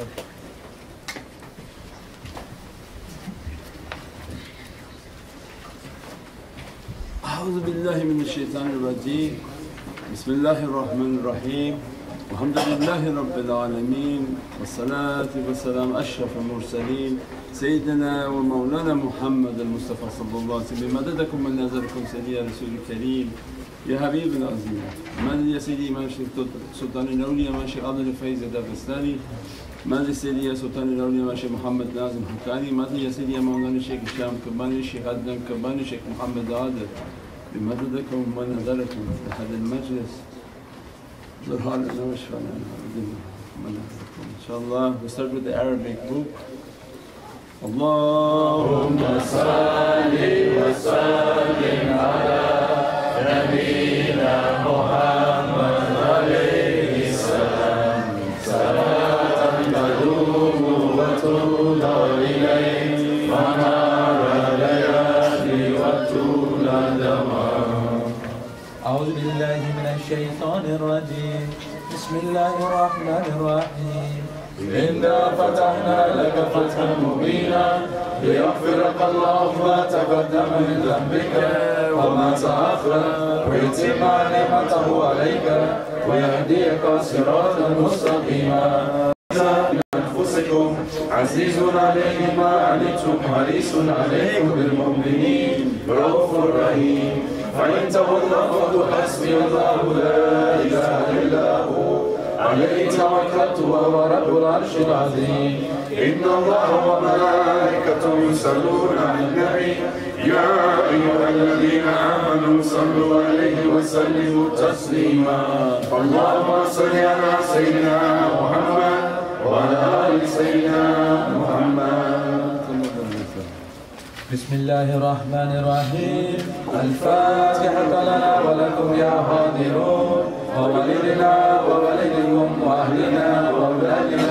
أعوذ بالله من الشيطان الرجيم. بسم الله الرحمن الرحيم. والحمد لله رب العالمين، والصلاة والسلام أشرف المرسلين سيدنا ومولانا محمد المصطفى صلى الله عليه وسلم. مددكم من نظركم سيدي يا رسول الكريم يا حبيب العظيم. من يا سيدي إمام سلطان الأولياء من شيخ عبد الفيض دغستاني، من سيدي يا سلطان الأولياء من شيخ محمد ناظم حقاني، من يا سيدي يا مولانا شيخ هشام كباني، شيخ عدنان كباني، شيخ محمد عادل. بمددكم ونظركم في هذا المجلس ظهر لنا وشفانا إن شاء الله. We start with the Arabic book. اللهم صل وسلم على نبينا محمد عليه السلام، صلاة تدوم وتولى إليه ونار الليالي وطول الدمار. أعوذ بالله من الشيطان الرجيم. بسم الله الرحمن الرحيم. إنا فتحنا لك فتحا مبينا ليغفر لك الله ما تقدم من ذنبك وما تأخر ويتم نعمته عليك ويهديك صراطا مستقيما. من أنفسكم عزيز عليه ما عنتم حريص عليكم بالمؤمنين رؤوف رحيم. فإن تولوا فقل حسبي الله لا إله إلا هو عليه توكلت وهو رب العرش العظيم. إن الله وملائكته يصلون على النبي يا أيها الذين آمنوا صلوا عليه وسلموا تسليما. اللهم صل على سيدنا محمد وعلى آل سيدنا محمد. بسم الله الرحمن الرحيم. الفاتحة لنا ولكم يا حاضرون، ووالدنا ووالدكم وأهلنا وأولادنا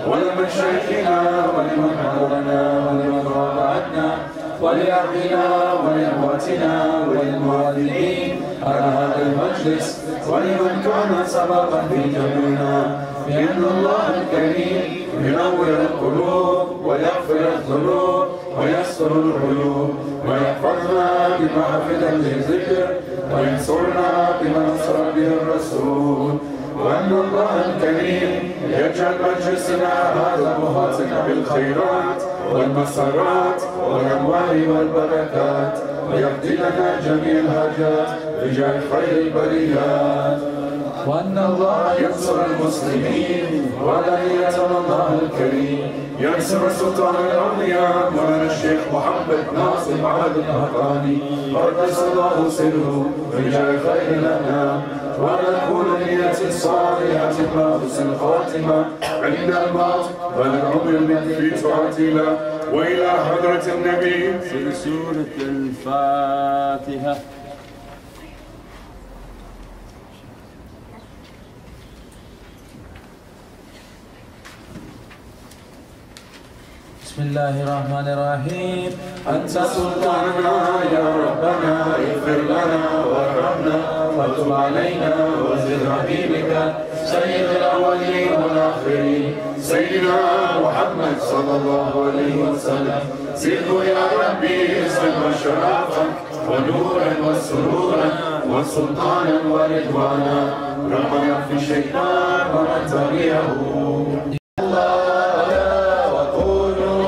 ولمشايخنا ولمن حضرنا ولمن رابعتنا ولأهلنا ولأخواتنا وللمؤذنين على هذا المجلس ولمن كان سببا في جمعنا، بأن الله الكريم ينور القلوب ويغفر الذنوب ويستر العيوب ويحفظنا بما حفظ للذكر وينصرنا بما نصر به الرسول. وأن الله الكريم يجعل مجلسنا هذا مخاطنا بالخيرات والمسرات والأنوار والبركات ويهدي لنا جميع الحاجات رجال خير البريات. وأن الله ينصر المسلمين ولا يتم الله الكريم ينصر سلطان الأولياء مولانا الشيخ محمد ناصر معهد الحقاني قدس الله سره رجال خير لنا، ونكون نية صالحة حسن الخاتمة عند الموت والعمر في طاعة الله وإلى حضرة النبي. في سورة الفاتحة. بسم الله الرحمن الرحيم. أنت سلطاننا يا ربنا اغفر لنا وارحمنا وتب علينا وزد حبيبك سيد الأولين والآخرين سيدنا محمد صلى الله عليه وسلم. زده يا ربي اسما وشرافا ونورا وسرورا وسلطانا ورضوانا. ربنا في الشيطان ومن تبعه. وكونوا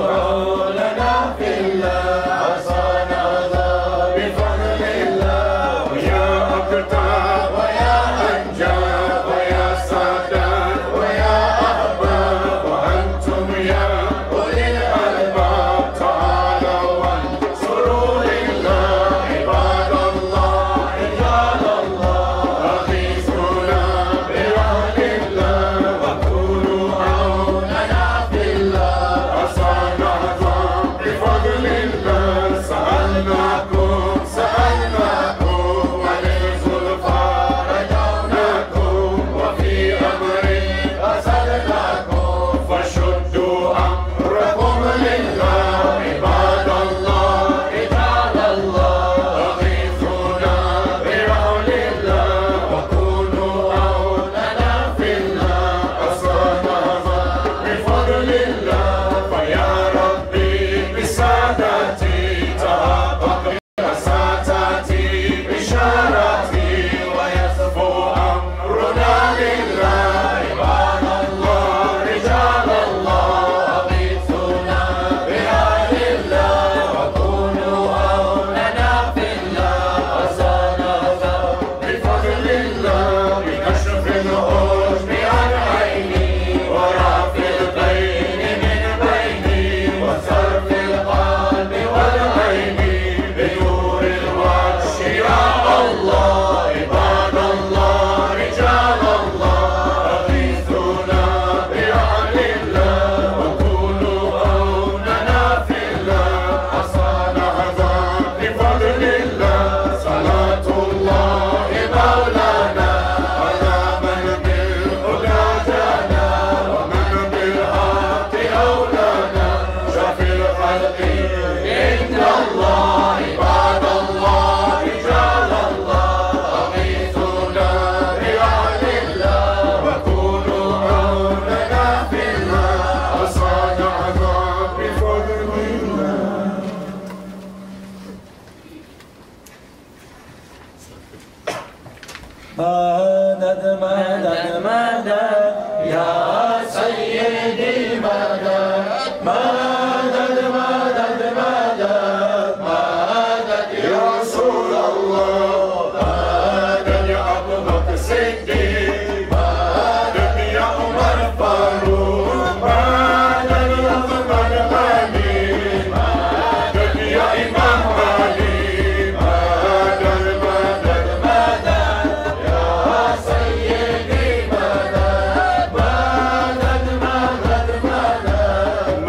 مدد مدد مدد يا سيدي مدد مدد مدد مدد مدد يا رسول الله مدد يا أبو بكر الصديق مدد يا عمر الفاروق مدد يا عثمان الغني مدد يا إمام علي مدد مدد مدد يا سيدي مدد مدد مدد مدد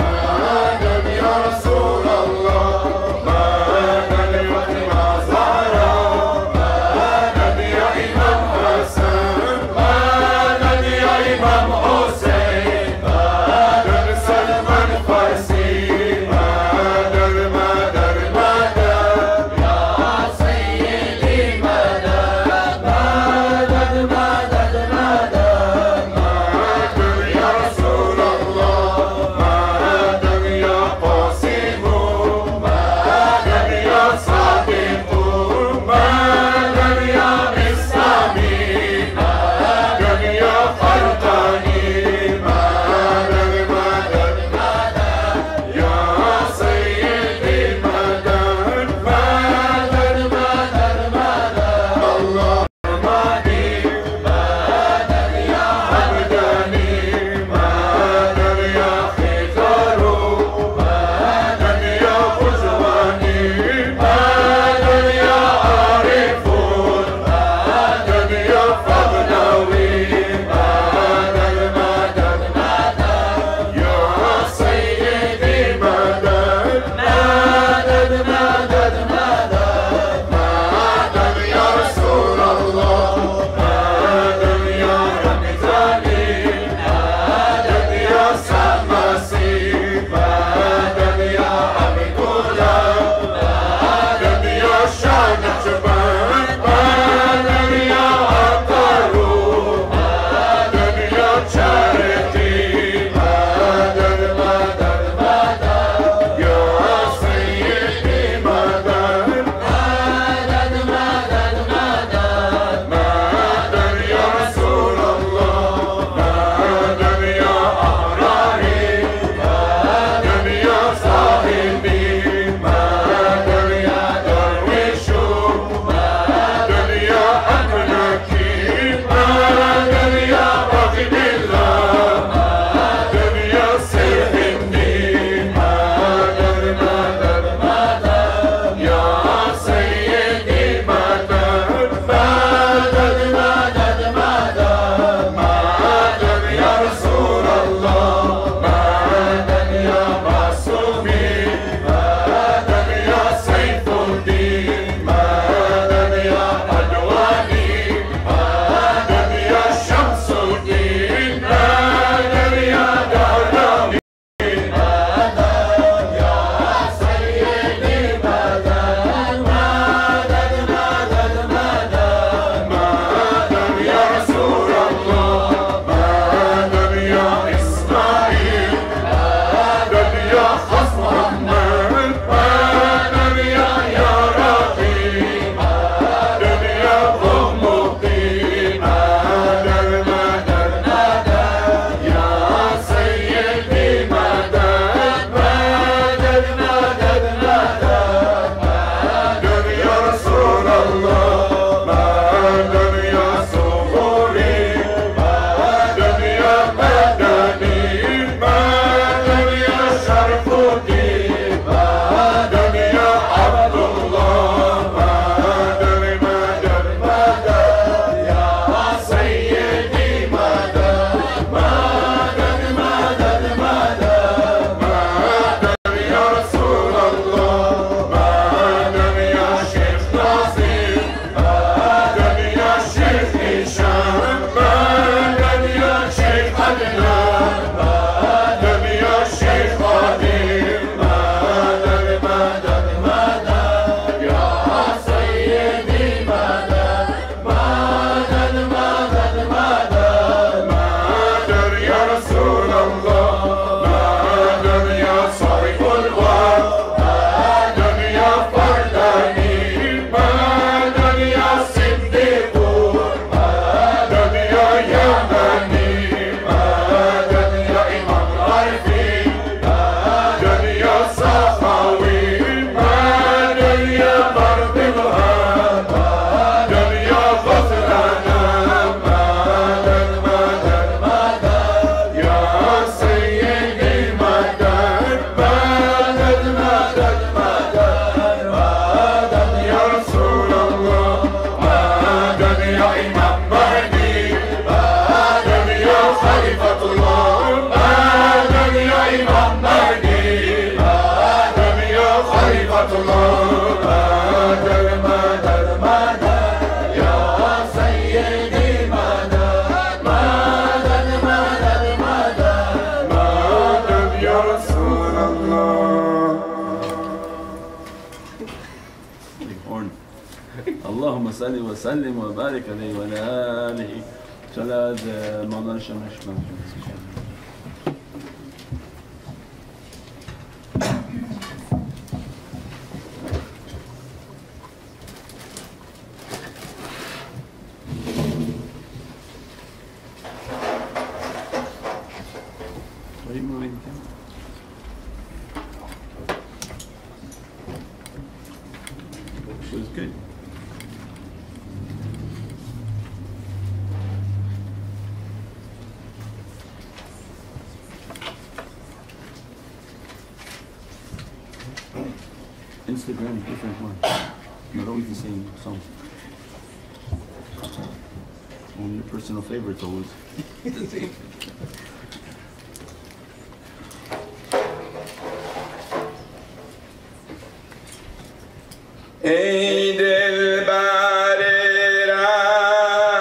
يا إمام مهدي مدد يا خليفة الله مدد يا إمام مهدي مدد يا خليفة الله مدد مدد مدد يا سيدي مدد مدد مدد مدد مدد يا رسول الله. اللهم صل وسلم وبارك عليه وعلى آله. صلاة مولانا الشيخ نقشبندی. What are you moving to? It was good. Instagram, different one. Not always the same song. Only your personal favorites always the same. ای دلبر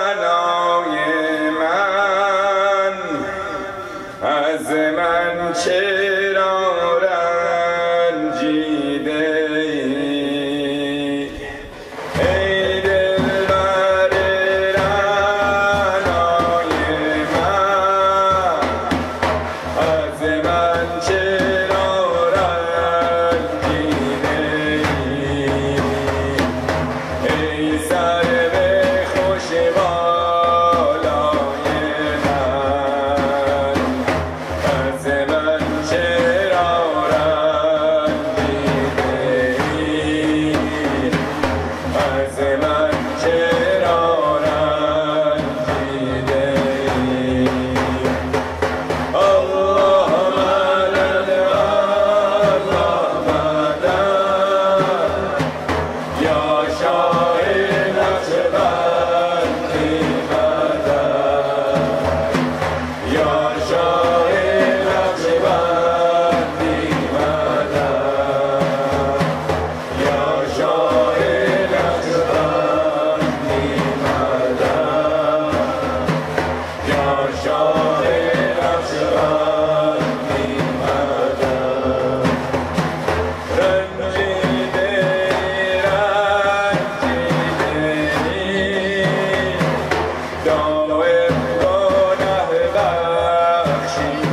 رعنای من از من چرا رنجیده ای ای دلبر رعنای من از من چرا رنجیده ای سرو خوش بالای من از من چرا رنجیده ای از من چرا رنجیده ای الله مدد الله مدد یا شاه نقشبندی مدد یا شاه نقشبندی مدد یا شاه نقشبندی مدد یا شاه نقشبندی مدد رنجیده دائم گناه بخشیده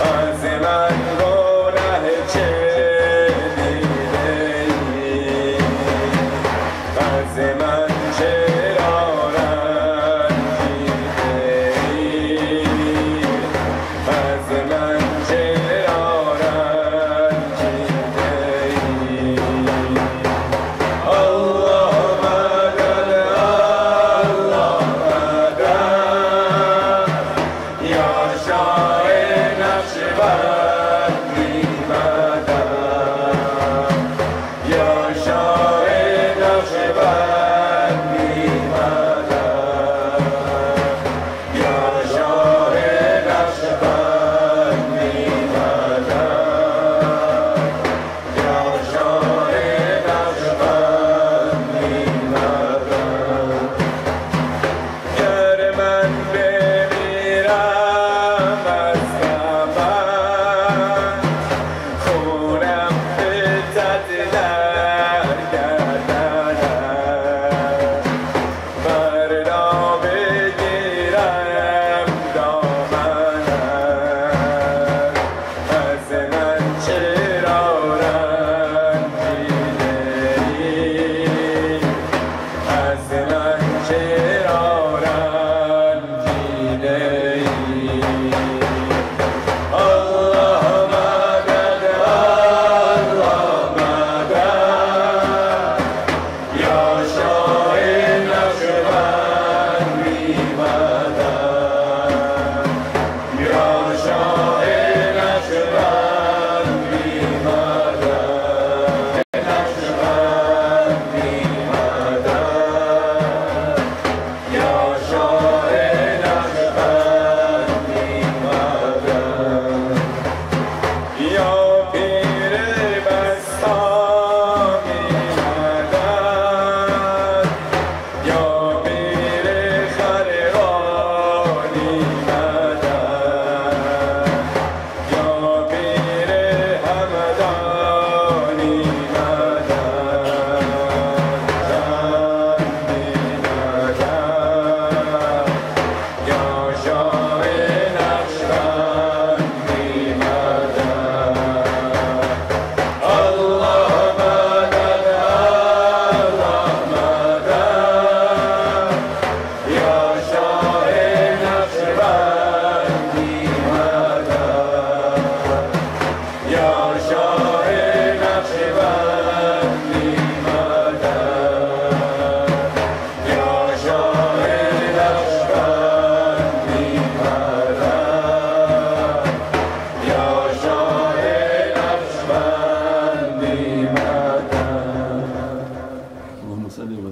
از من گناه چه دیده از من چرا رنجیده از من چرا رنجیده الله مدد الله مدد یا شاه نقشبندی مدد یا شاه نقشبندی مدد یا شاه نقشبندی مدد یا شاه نقشبندی مدد گر من بمیرم از غمم خونم فتد در گردنم فردا بگیرم دامنم از من چرا رنجیده ای از من چرا رنجیده ای الله مدد الله مدد یا شاه نقشبندی مدد یا شاه نقشبندی مدد نقشبندی مدد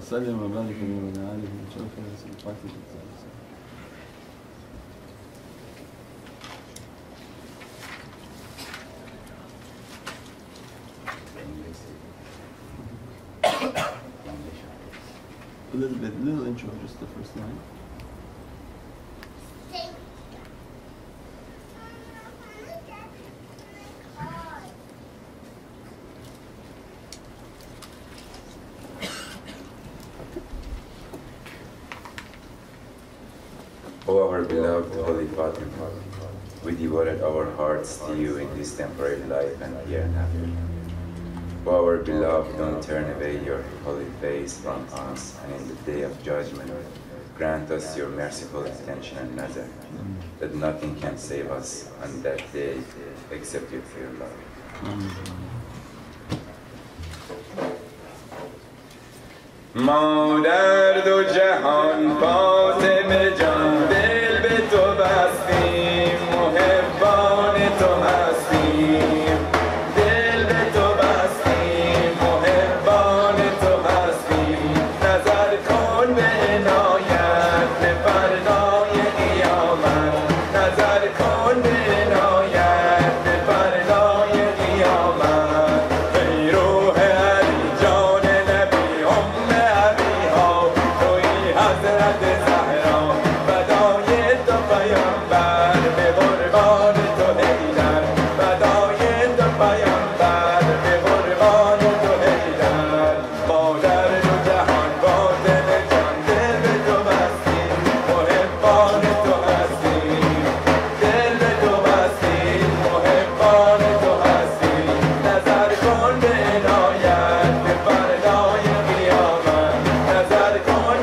وسلم وبارك عليه وعلى آله وصحبه وسلم. A little intro, just the first line. O our beloved Holy Fatima, we devoted our hearts to you in this temporary life and hereafter. O our beloved, don't turn away your holy face from us, and in the day of judgment, grant us your merciful intention and nazar, that nothing can save us on that day except your pure love. ما در دو جهان فاطمه جان دل به تو بستیم محبان تو هستیم دل به تو بستیم محبان تو هستیم نظر کن به عنایت به فردای قیامت نظر کن به عنایت به فردای قیامت ای روح علی جان نبی حضرت زهرا فدای تو پیامبر به قربان تو حیدر فدای تو پیامبر به قربان تو حیدر ما در دو جهان باطن جان دل به تو بستیم محبان تو هستیم دل به تو بستیم محبان تو هستیم نظر کن به عنایت به فردای قیامت نظر کن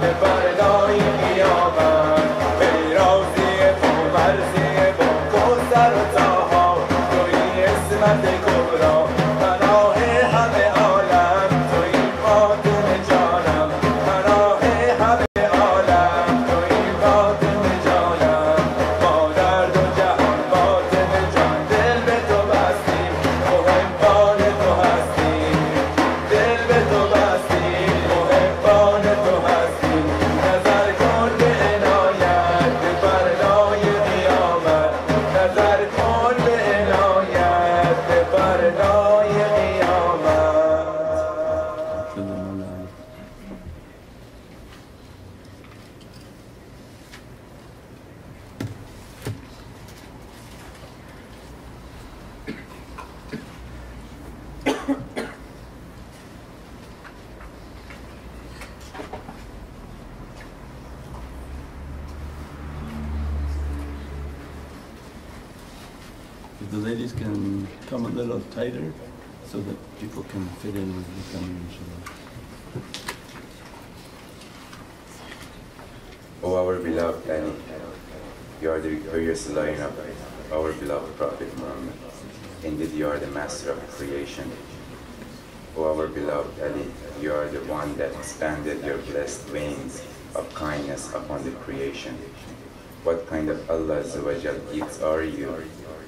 به فردای قیامت ای روزی با مرزی با کوثر و طاها توی اسمت کبرا پناه همه عالم توی فاطمه جانم پناه همه عالم توی فاطمه جانم ما در دو جهان فاطمه جان دل به تو بستیم محبان تو هستیم دل به تو بستیم محبان تو هستیم نظر کن به عنایت به فردای قیامت نظر کن به عنایت به فردای قیامت If the ladies can come a little tighter so that people can fit in with the coming, inshallah. O our beloved Ali, you are the victorious lion of our beloved Prophet Muhammad. Indeed, you are the master of creation. O our beloved Ali, you are the one that expanded your blessed wings of kindness upon the creation. What kind of Allah Azza wa Jal gifts are you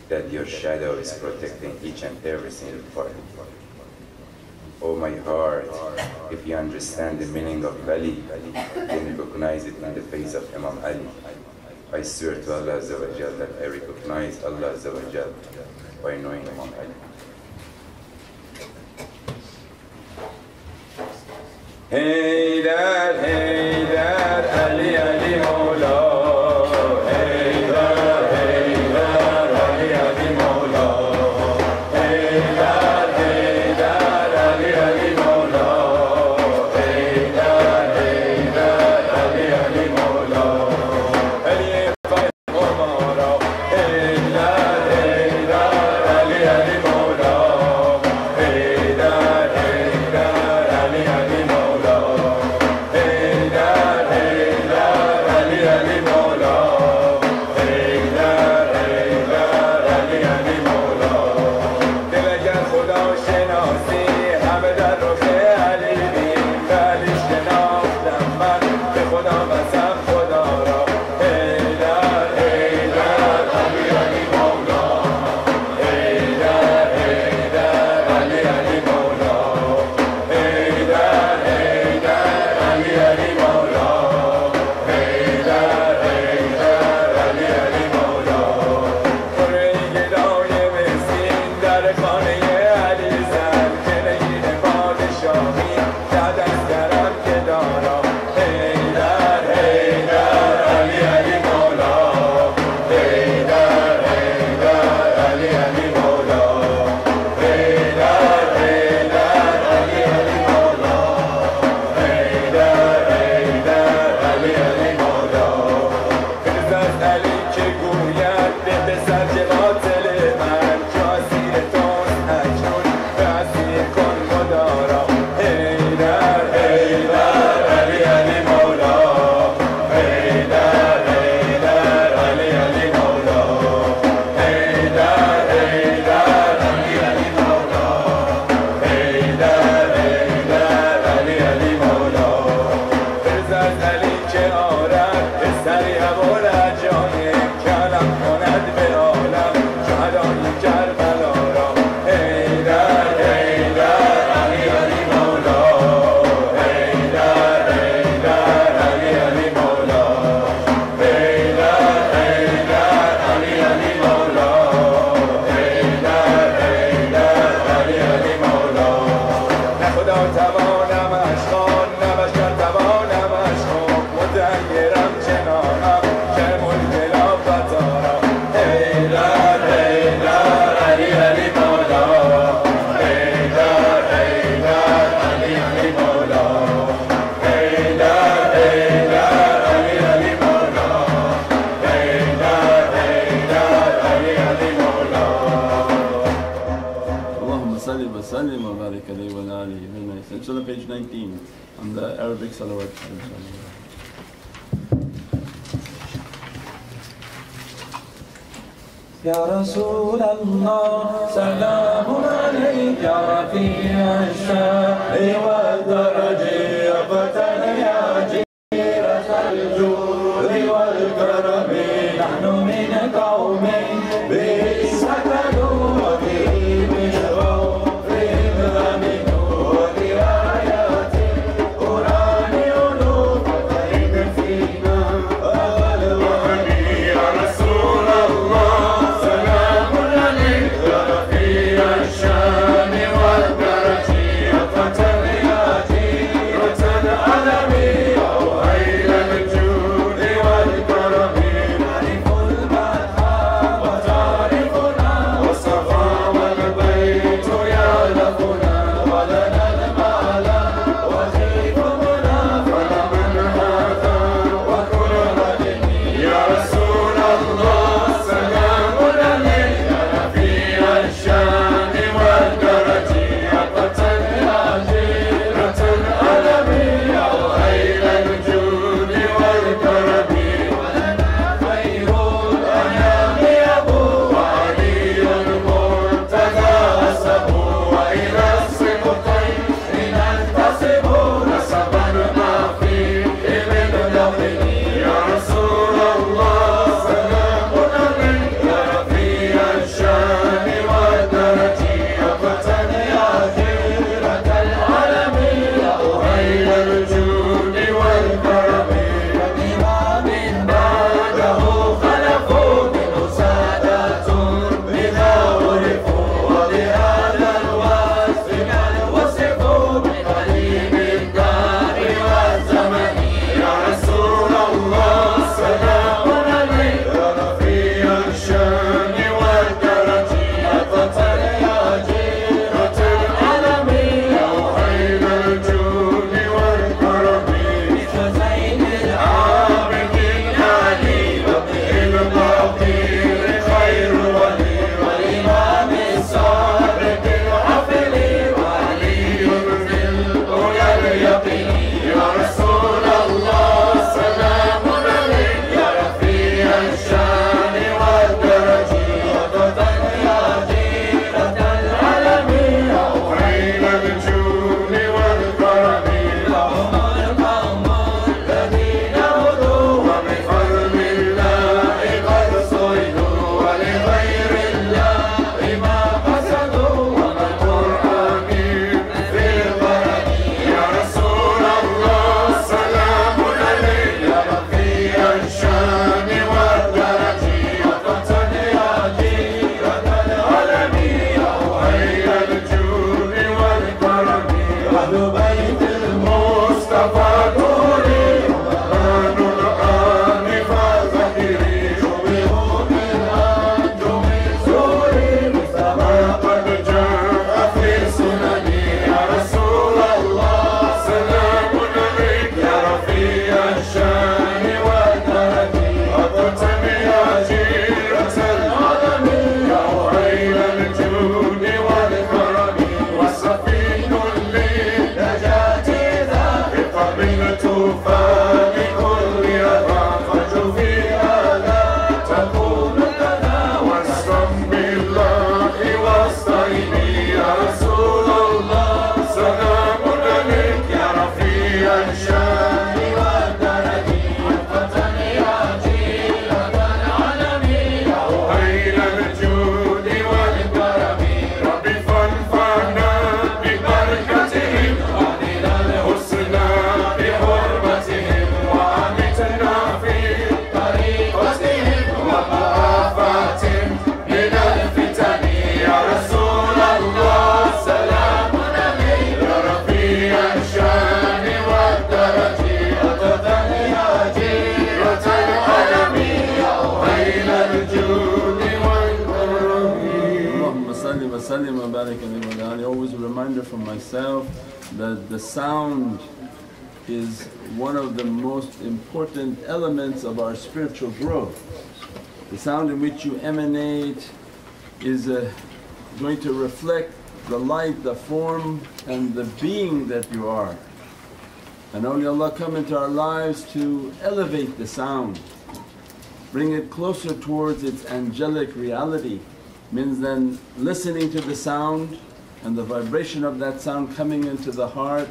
that your shadow is protecting each and every single part? Oh my heart, if you understand the meaning of Ali, then recognize it in the face of Imam Ali. I swear to Allah Azza wa Jal that I recognize Allah Azza wa Jal by knowing Imam Ali. حیدر حیدر علی علی مولا حیدر حیدر علی علی مولا حیدر حیدر علی علی مولا حیدر حیدر علی علی مولا علی فاطمه مارا حیدر حیدر علی علی مولا حیدر حیدر علی علی مولا page 19 on the Arabic salawat. يا رسول الله سلام عليك يا رفيع الشان والدرج يا فتى يا جيرة الجود والكرم نحن من قوم به سكنوا وبه بشروا فيه امنوا وبآيات القرآن علوم فإن فينا الوهن يا رسول الله الشان والدرج يا فتى يا جيرة العلم Always a reminder for myself that the sound is one of the most important elements of our spiritual growth. The sound in which you emanate is going to reflect the light, the form and the being that you are. And awliyaullah come into our lives to elevate the sound, bring it closer towards its angelic reality. Means then listening to the sound and the vibration of that sound coming into the heart,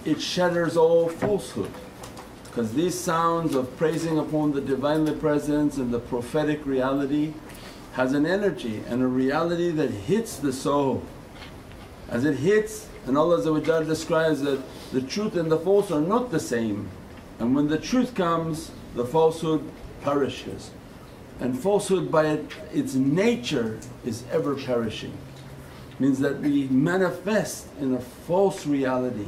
it shatters all falsehood. Because these sounds of praising upon the Divinely Presence and the prophetic reality has an energy and a reality that hits the soul. As it hits, and Allah describes that the truth and the false are not the same, and when the truth comes the falsehood perishes. And falsehood by its nature is ever perishing. Means that we manifest in a false reality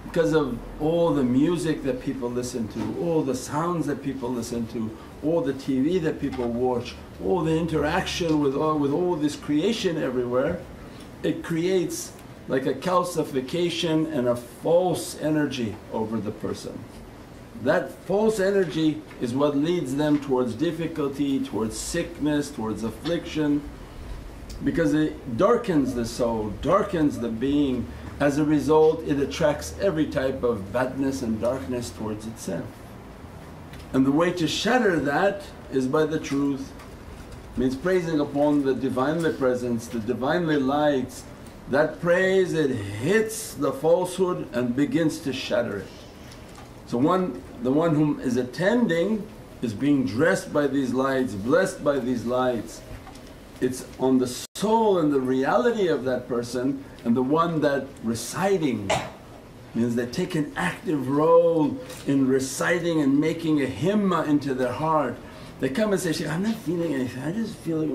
because of all the music that people listen to, all the sounds that people listen to, all the TV that people watch, all the interaction with all this creation everywhere. It creates like a calcification and a false energy over the person. That false energy is what leads them towards difficulty, towards sickness, towards affliction, because it darkens the soul, darkens the being. As a result it attracts every type of badness and darkness towards itself. And the way to shatter that is by the truth. Means praising upon the Divinely Presence, the Divinely Lights. That praise, it hits the falsehood and begins to shatter it. So the one whom is attending is being dressed by these lights, blessed by these lights. It's on the soul and the reality of that person, and the one that reciting means they take an active role in reciting and making a himmah into their heart. They come and say, "Shaykh, I'm not feeling anything, I just feel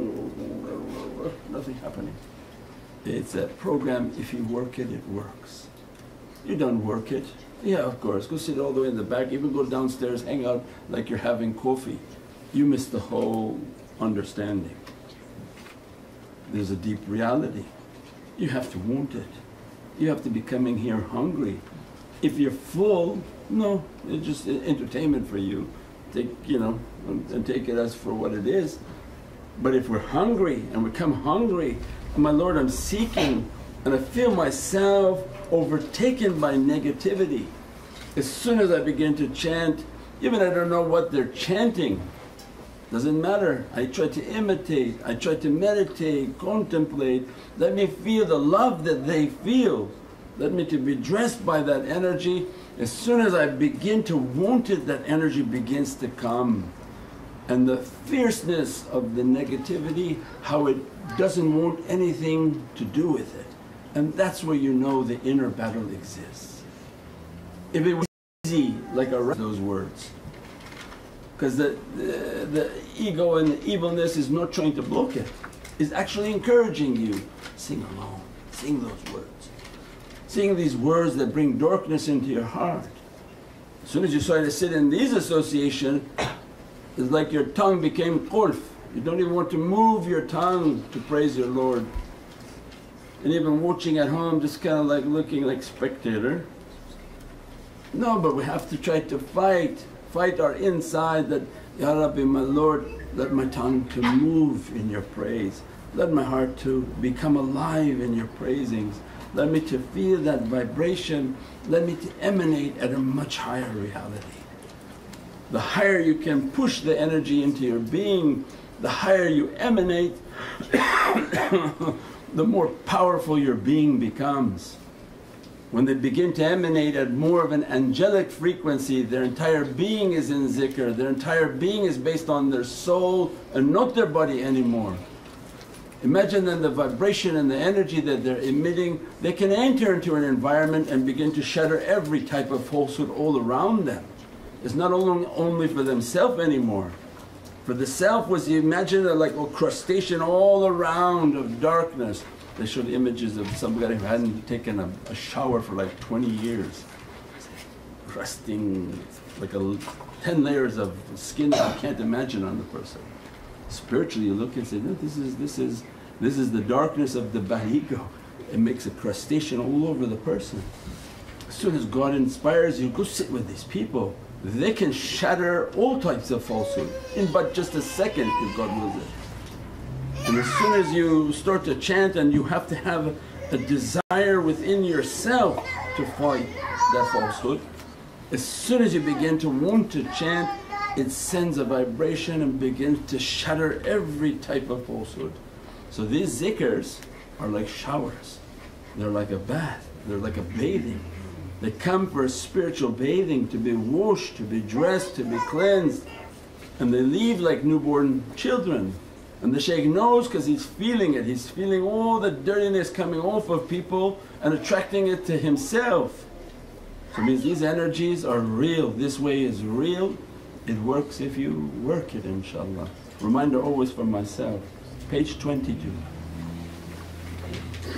nothing happening." It's a program, if you work it, it works. You don't work it, yeah of course, go sit all the way in the back, even go downstairs, hang out like you're having coffee. You miss the whole understanding. There's a deep reality. You have to want it. You have to be coming here hungry. If you're full, no, it's just entertainment for you. Take, and take it as for what it is. But if we're hungry and we come hungry, and my Lord I'm seeking, and I feel myself overtaken by negativity, as soon as I begin to chant, even I don't know what they're chanting, doesn't matter, I try to imitate, I try to meditate, contemplate, let me feel the love that they feel, let me to be dressed by that energy. As soon as I begin to want it, that energy begins to come. And the fierceness of the negativity, how it doesn't want anything to do with it. And that's where you know the inner battle exists. If it was easy like those words, because the ego and the evilness is not trying to block it, is actually encouraging you, sing along, sing those words. Sing these words that bring darkness into your heart. As soon as you start to sit in these associations, it's like your tongue became qulf. You don't even want to move your tongue to praise your Lord. And even watching at home, just kind of like looking like spectator. No, but we have to try to fight our inside that, Ya Rabbi, my Lord, let my tongue to move in your praise. Let my heart to become alive in your praisings. Let me to feel that vibration, let me to emanate at a much higher reality. The higher you can push the energy into your being, the higher you emanate, the more powerful your being becomes. When they begin to emanate at more of an angelic frequency, their entire being is in zikr, their entire being is based on their soul and not their body anymore. Imagine then the vibration and the energy that they're emitting, they can enter into an environment and begin to shatter every type of falsehood all around them. It's not only for themselves anymore. For the self was, you imagine like a crustacean all around of darkness. They showed images of somebody who hadn't taken a shower for like 20 years, crusting like 10 layers of skin that you can't imagine on the person. Spiritually you look and say, no, this is the darkness of the ego. It makes a crustacean all over the person. As soon as God inspires you, go sit with these people. They can shatter all types of falsehood in but just a second if God wills it. And as soon as you start to chant and you have to have a desire within yourself to fight that falsehood. As soon as you begin to want to chant, it sends a vibration and begins to shatter every type of falsehood. So these zikrs are like showers, they're like a bath, they're like a bathing. They come for a spiritual bathing, to be washed, to be dressed, to be cleansed, and they leave like newborn children. And the shaykh knows because he's feeling it, he's feeling all the dirtiness coming off of people and attracting it to himself. So it means these energies are real, this way is real. It works if you work it, inshaAllah. Reminder always for myself, page 22.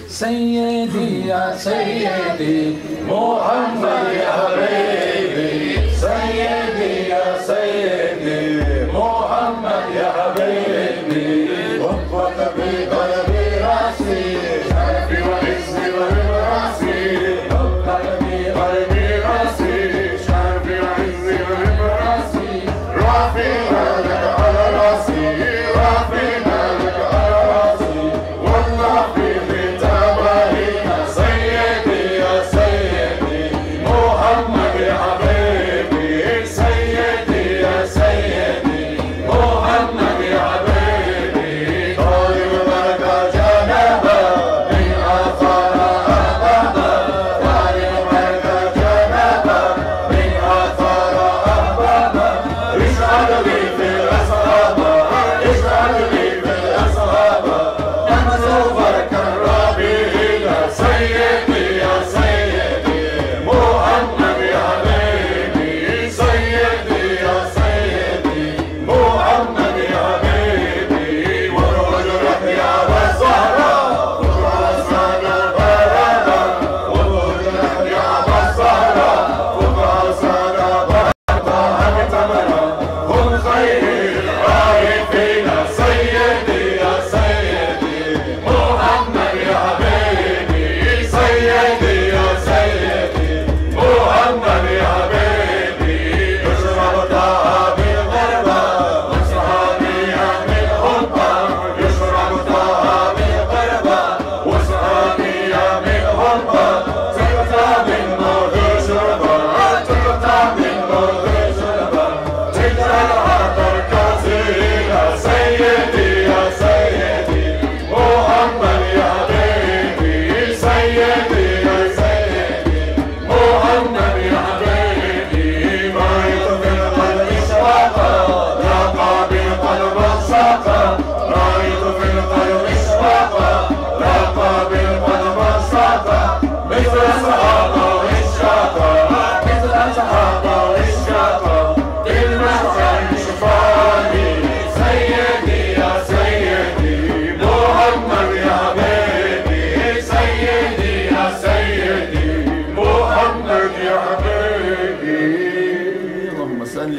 Sayyidi ya Sayyidi Muhammad ya Habibi, Sayyidi ya Sayyidi Muhammad ya Habibi, waqfat bi qalbi rasi, shafi wa izzi wa rasi, waqfat bi qalbi rasi, shafi wa izzi wa rasi, rafina laka ala rasi, rafina laka ala rasi, wallahi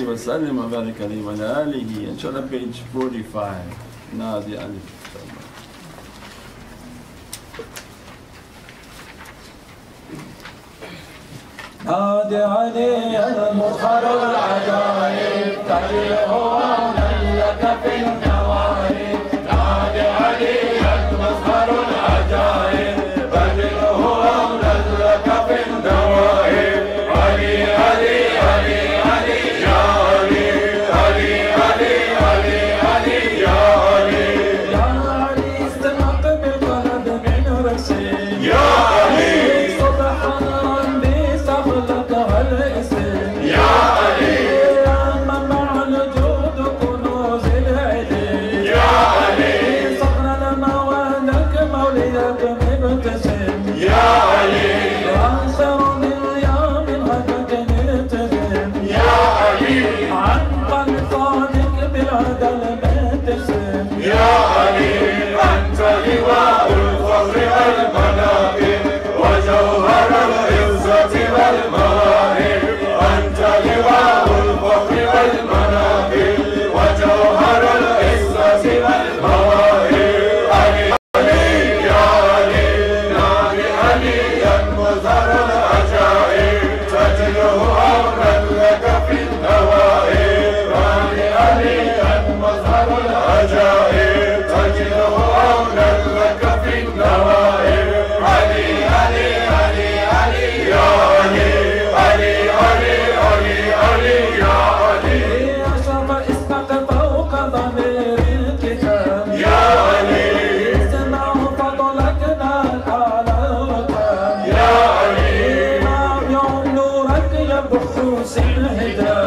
وسلم وبارك عليه وعلى آله. Inshallah page 45. Nadi Alif. نادي علي المظهر العجائب تجده عونا لك في النواهب. نادي علي المظهر العجائب تجده عونا لك في النواهب. علي علي علي علي يا علي علي علي علي علي يا علي يا علي استمق بالقلب من رأسي يا علي سبحان ربي سخلقها الاسم يا علي يا منبع الجود كنوز العلم يا علي صقر الموالك مولدك مبتسم يا علي وانصر باليوم الغدك نلتزم يا علي عن قلب صادق بالعدل مبتسم يا علي انت لواء الفضل والمناقب وجوهر العزة والمواهب. عروس الهدى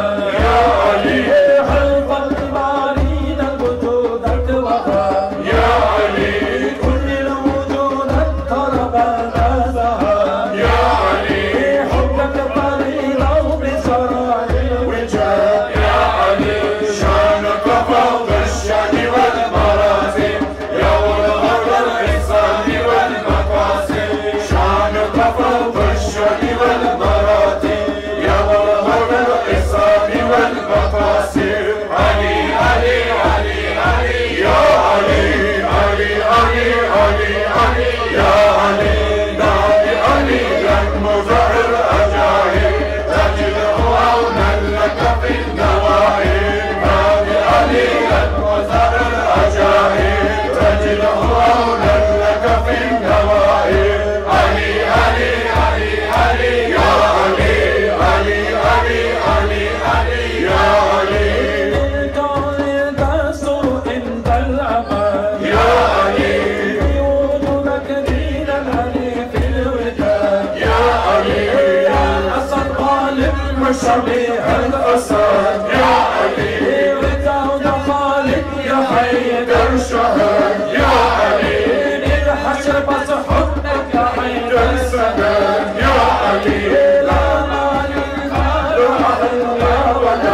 يا علي حلف الإمارين الوجود التوفى يا علي كل الوجود اضطرب نازها يا علي حبك فريضة بسرع الوجاه يا علي شانك فوق الشان والمراسم يوم الغرب الإحسان والمقاصد شانك فوق الشان والمراتب يوم الغرب الإحسان والمقاصد علي علي علي علي يا علي علي علي علي علي يا علي نادي علي المظهر أجاهل تجده عونا لك في النواهب نادي علي المظهر أجاهل تجده عونا لك في النواهب علي علي علي علي يا علي علي علي علي علي يا علي تستر عند العباد يا علي وجودك دين العلي في الوداد يا علي يا أسد غالب مشابه الأسد يا علي وتعود خالد يا حيدر شهد يا علي الحشر بس حبك يا حيدر سند يا علي لا مالك يا ولد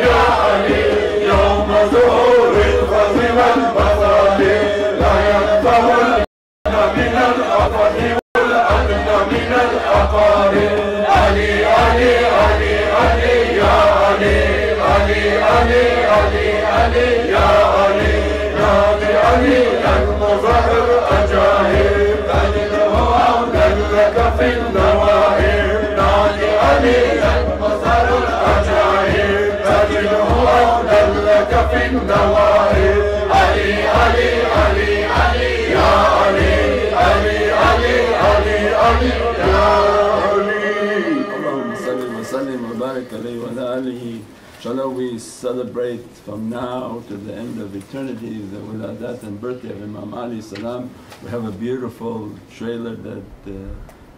يا علي يوم ظهور الفضل والمظالم لا ينفع الأدنى من الأفضل والأدنى من الأقارب علي علي علي علي يا علي علي علي علي علي يا علي نادي علي المظهر أجاهل تجده عونا لك في النواهب نادي علي المظهر الأجاهل تجده عونا لك في النواهب علي علي علي علي يا علي علي علي علي علي يا علي اللهم salli wa sallim wa barik alayhi wa ala alihi. Inshallah, we celebrate from now to the end of eternity the wiladat and birthday of Imam Ali salam. We have a beautiful trailer that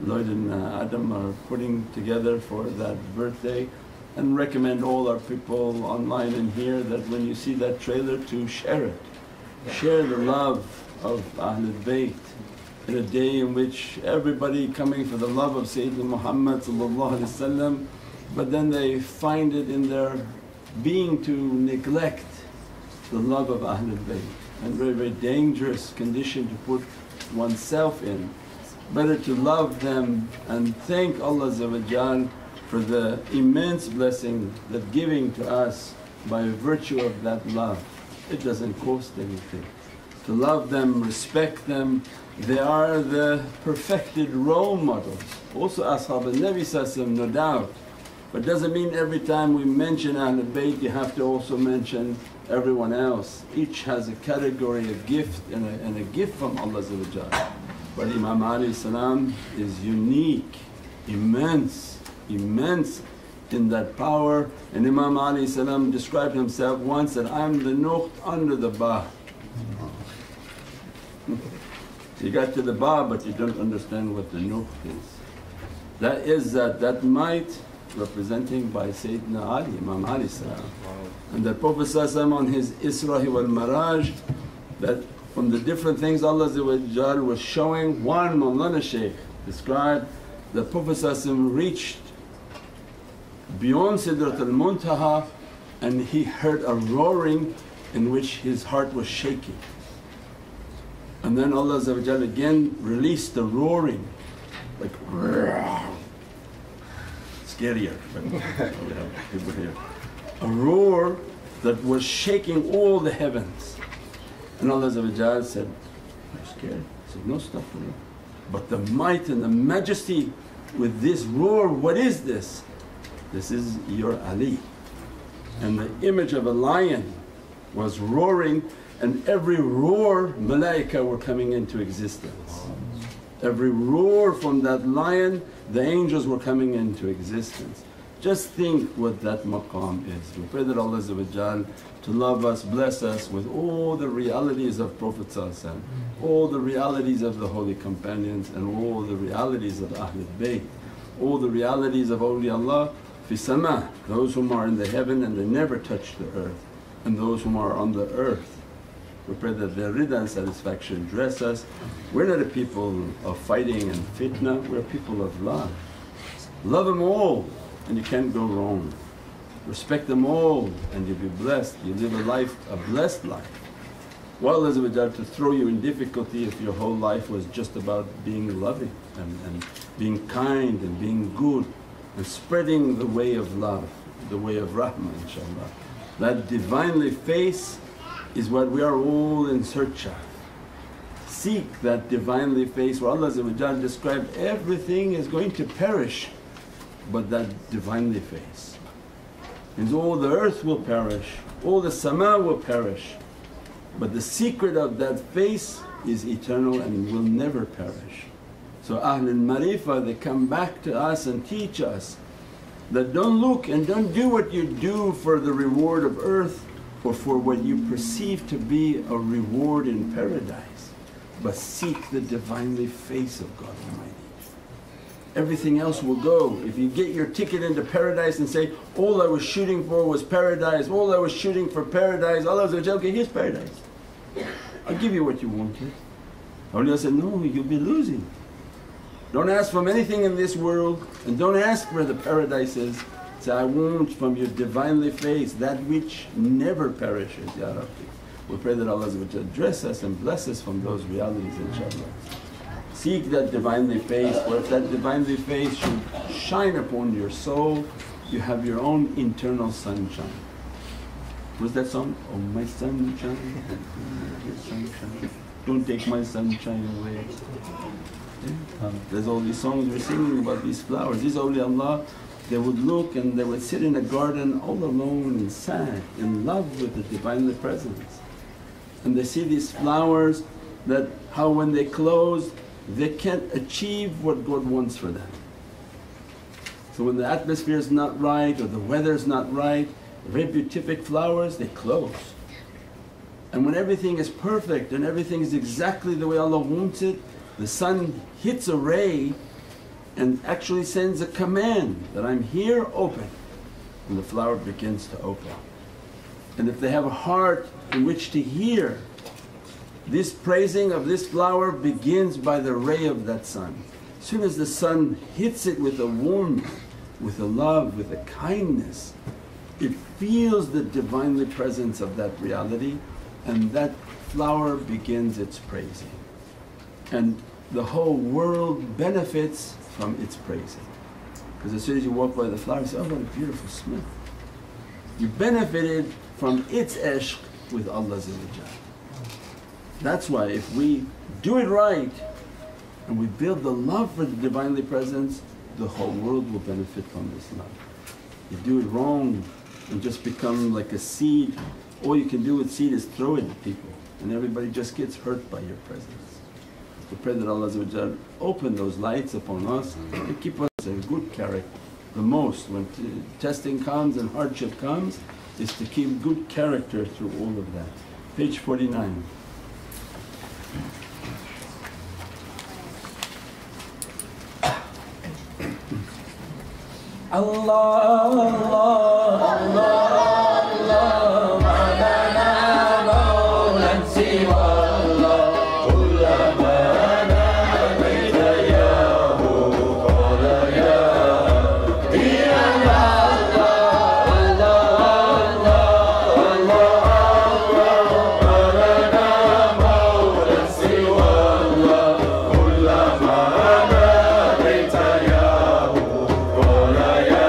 Lloyd and Adam are putting together for that birthday, and recommend all our people online and here that when you see that trailer to share it. Share the love of Ahlul Bayt in a day in which everybody coming for the love of Sayyidina Muhammad, but then they find it in their being to neglect the love of Ahlul Bayt, and very, very dangerous condition to put oneself in. Better to love them and thank Allah for the immense blessing that giving to us by virtue of that love. It doesn't cost anything. To love them, respect them, they are the perfected role models. Also Ashab al-Nabi no doubt, but doesn't mean every time we mention Ahlul Bayt you have to also mention everyone else. Each has a category, a gift and a gift from Allah. But Imam Ali salam is unique, immense in that power, and Imam Ali salam described himself once that, "I'm the nuqt under the ba." You got to the ba but you don't understand what the nuqt is. That is that might representing by Sayyidina Ali, Imam Ali salam. And the Prophet on his Isra wal Miraj, that from the different things Allah was showing, one Mawlana Shaykh described the Prophet reached beyond Sidratul Muntaha and he heard a roaring in which his heart was shaking. And then Allah again released the roaring like scarier, but people here. A roar that was shaking all the heavens. And Allah said, "Are you scared?" He said, "No, stop for me." But the might and the majesty with this roar, what is this? This is your Ali. And the image of a lion was roaring, and every roar malaika were coming into existence. Every roar from that lion the angels were coming into existence. Just think what that maqam is. We pray that Allah to love us, bless us with all the realities of Prophet all the realities of the holy companions and all the realities of Ahlul Bayt, all the realities of awliyaullah, fi sama, those whom are in the heaven and they never touch the earth, and those whom are on the earth. We pray that their rida and satisfaction dress us. We're not a people of fighting and fitna, we're a people of love. Love them all and you can't go wrong. Respect them all and you'll be blessed, you live a life, a blessed life. Wa Allah to throw you in difficulty if your whole life was just about being loving and being kind and being good and spreading the way of love, the way of rahmah inshaAllah. That Divinely face is what we are all in search of. Seek that Divinely face where Allah described everything is going to perish but that Divinely face. Means all the earth will perish, all the sama will perish, but the secret of that face is eternal and will never perish. So Ahlul Marifah, they come back to us and teach us that don't look and don't do what you do for the reward of earth or for what you perceive to be a reward in paradise, but seek the Divinely face of God Almighty. Everything else will go. If you get your ticket into paradise and say, all I was shooting for was paradise, all I was shooting for paradise, Allah says, okay, here's paradise, I'll give you what you wanted. Awliya said, no, you'll be losing. Don't ask from anything in this world and don't ask where the paradise is. Say, I want from your Divinely face that which never perishes, Ya Rabbi. We pray that Allah dress us and bless us from those realities inshaAllah. Seek that Divinely face, where if that Divinely face should shine upon your soul, you have your own internal sunshine. What's that song? Oh my sunshine, your sunshine, don't take my sunshine away. There's all these songs we're singing about these flowers. These awliyaullah, they would look and they would sit in a garden all alone and sad, in love with the Divinely Presence. And they see these flowers that how when they close they can't achieve what God wants for them. So when the atmosphere is not right or the weather is not right, very beatific flowers, they close. And when everything is perfect and everything is exactly the way Allah wants it, the sun hits a ray and actually sends a command that, I'm here, open, and the flower begins to open. And if they have a heart in which to hear, this praising of this flower begins by the ray of that sun. As soon as the sun hits it with a warmth, with a love, with a kindness, it feels the Divinely Presence of that reality and that flower begins its praising. And the whole world benefits from its praising. Because as soon as you walk by the flower you say, oh what a beautiful smell. You benefited from its ishq with Allah. That's why if we do it right and we build the love for the Divinely Presence, the whole world will benefit from this love. You do it wrong and just become like a seed, all you can do with seed is throw it at people and everybody just gets hurt by your presence. We pray that Allah open those lights upon us and keep us a good character. The most when testing comes and hardship comes is to keep good character through all of that. Page 49. Allah, Allah, Allah, Allah, ma lana mawlan siwa Allah, kullama nadaita yahu qala ya Allah, Allah, Allah, Allah, ma lana mawlan siwa Allah, kullama nadaita yahu qala ya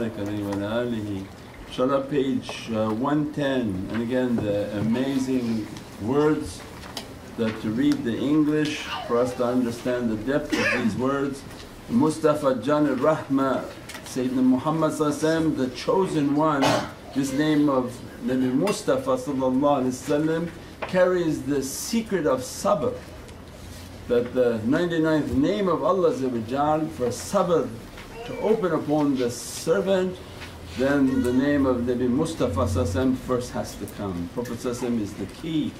barik alayhi wa ala alihi. Inshallah, page 110, and again the amazing words that to read the English for us to understand the depth of these words. Mustafa Jan al-Rahma, Sayyidina Muhammad the chosen one, this name of Nabi Mustafa carries the secret of sabr, that the 99th name of Allah for sabr to open upon the servant, then the name of Nabi Mustafa first has to come. Prophet is the key,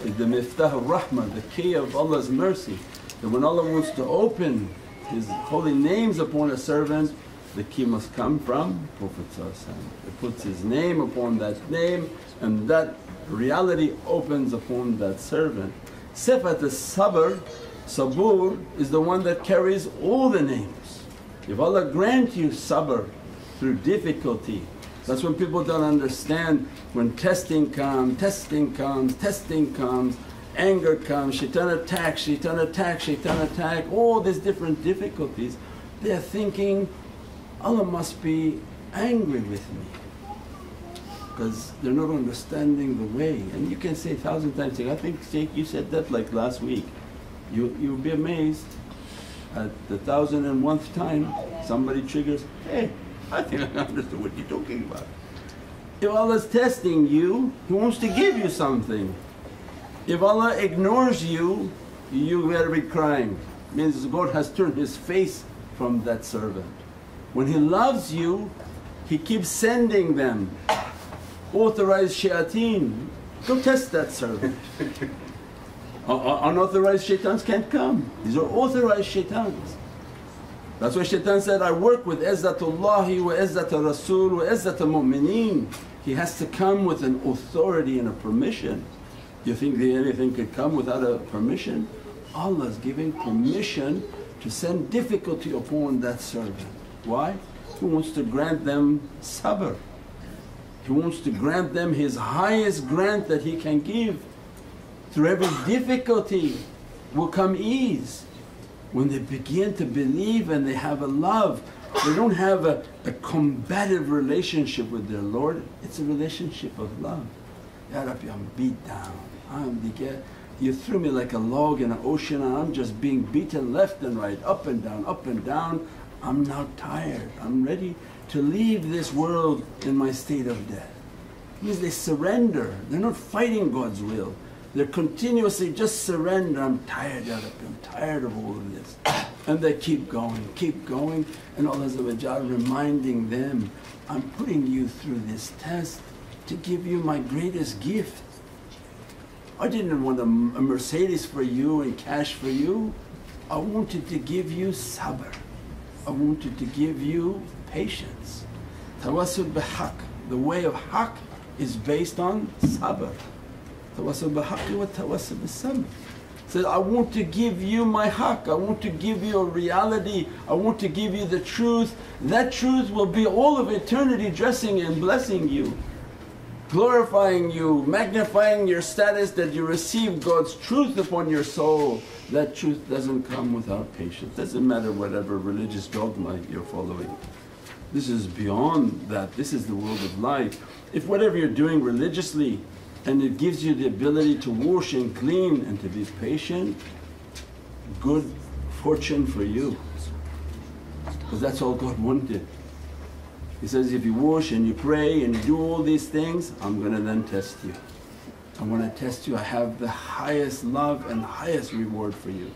is the miftah al-rahmah, the key of Allah's mercy. That when Allah wants to open His holy names upon a servant, the key must come from Prophet. It puts his name upon that name and that reality opens upon that servant. Sifat as-sabr, sabur is the one that carries all the names. If Allah grant you sabr through difficulty, that's when people don't understand, when testing comes, anger comes, shaitan attack, all these different difficulties, they're thinking, Allah must be angry with me, because they're not understanding the way. And you can say 1,000 times, I think Shaykh you said that like last week. You'll be amazed at the 1001st time somebody triggers, hey, I think I understood what you're talking about. If Allah's testing you, He wants to give you something. If Allah ignores you, you better be crying, means God has turned His face from that servant. When He loves you, He keeps sending them authorized shayateen, go test that servant. Unauthorized shaitans can't come, these are authorized shaitans. That's why shaitan said, I work with izzatullahi wa izzata rasul wa izzata mu'mineen. He has to come with an authority and a permission. You think that anything could come without a permission? Allah is giving permission to send difficulty upon that servant. Why? He wants to grant them sabr. He wants to grant them His highest grant that He can give. Through every difficulty will come ease. When they begin to believe and they have a love, they don't have a combative relationship with their Lord, it's a relationship of love. Ya Rabbi, I'm beat down, you threw me like a log in an ocean and I'm just being beaten left and right, up and down, up and down. I'm now tired, I'm ready to leave this world in my state of death. It means they surrender, they're not fighting God's will. They're continuously just surrender, I'm tired Ya Rabbi, I'm tired of all of this. And they keep going and Allah reminding them, I'm putting you through this test to give you my greatest gift. I didn't want a Mercedes for you and cash for you, I wanted to give you sabr, I wanted to give you patience. Tawassul bihaq, the way of haqq is based on sabr. Tawassul bihaqqi wa tawassul bis-sabr. Said, I want to give you my haqq, I want to give you a reality, I want to give you the truth. That truth will be all of eternity dressing and blessing you, glorifying you, magnifying your status that you receive God's truth upon your soul. That truth doesn't come without patience, doesn't matter whatever religious dogma you're following. This is beyond that, this is the world of life. If whatever you're doing religiously and it gives you the ability to wash and clean and to be patient, good fortune for you, because that's all God wanted. He says, if you wash and you pray and you do all these things, I'm going to then test you. I'm going to test you, I have the highest love and highest reward for you.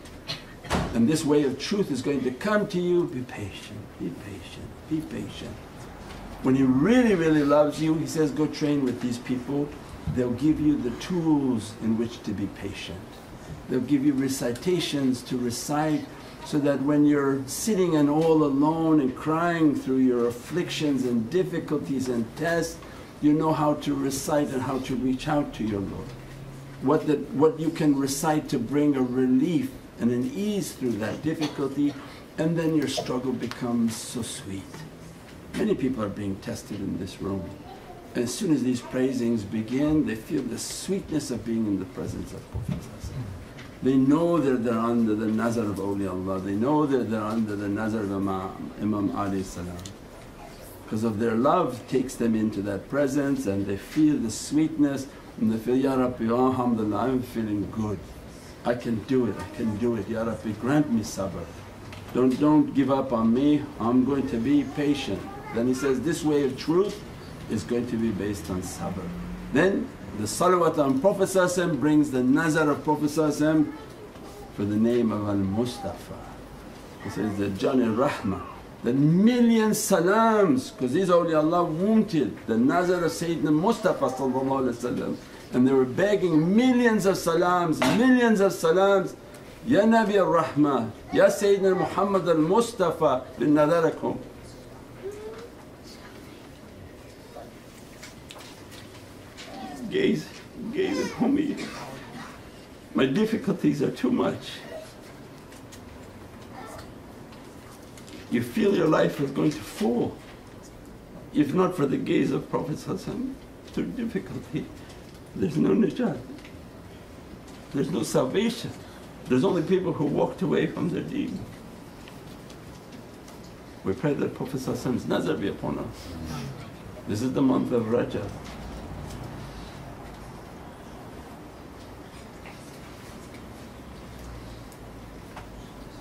And this way of truth is going to come to you, be patient, be patient, be patient. When He really, really loves you, He says, go train with these people. They'll give you the tools in which to be patient. They'll give you recitations to recite, so that when you're sitting and all alone and crying through your afflictions and difficulties and tests, you know how to recite and how to reach out to your Lord. What you can recite to bring a relief and an ease through that difficulty, and then your struggle becomes so sweet. Many people are being tested in this room. And as soon as these praisings begin, they feel the sweetness of being in the presence of Prophet. They know that they're under the nazar of awliyaullah, they know that they're under the nazar of Imam Ali salam. because of their love takes them into that presence and they feel the sweetness and they feel, Ya Rabbi, alhamdulillah, I'm feeling good, I can do it, I can do it, Ya Rabbi, grant me sabr. Don't give up on me, I'm going to be patient. Then he says, this way of truth is going to be based on sabr. Then the salawat on Prophet brings the nazar of Prophet for the name of Al-Mustafa. He says the Jan al-Rahmah, the million salams, because these awliyaullah wanted the nazar of Sayyidina Mustafa, and they were begging millions of salams, Ya Nabi al-Rahmah, Ya Sayyidina Muhammad al-Mustafa bin nadarakum. Gaze at me, my difficulties are too much. You feel your life is going to fall. If not for the gaze of Prophet through difficulty, there's no najat, there's no salvation. There's only people who walked away from their deen. We pray that Prophet's nazar be upon us. This is the month of Rajab.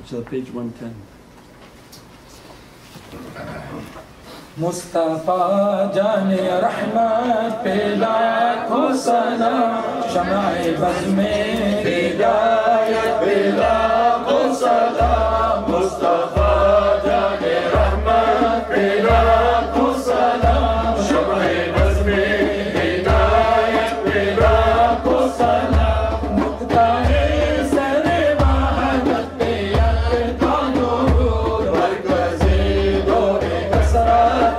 So page 110. Mustafa Jane Rahmat pe lakhon salam, Shama-e bazme hidayat pe lakhon salam. Mustafa Jane Rahmat pe lakhon salam, Shama-e bazme hidayat pe lakhon salam. Muqta-e sar wahadat pe yak tanur, Markaz-e dor-e kasrat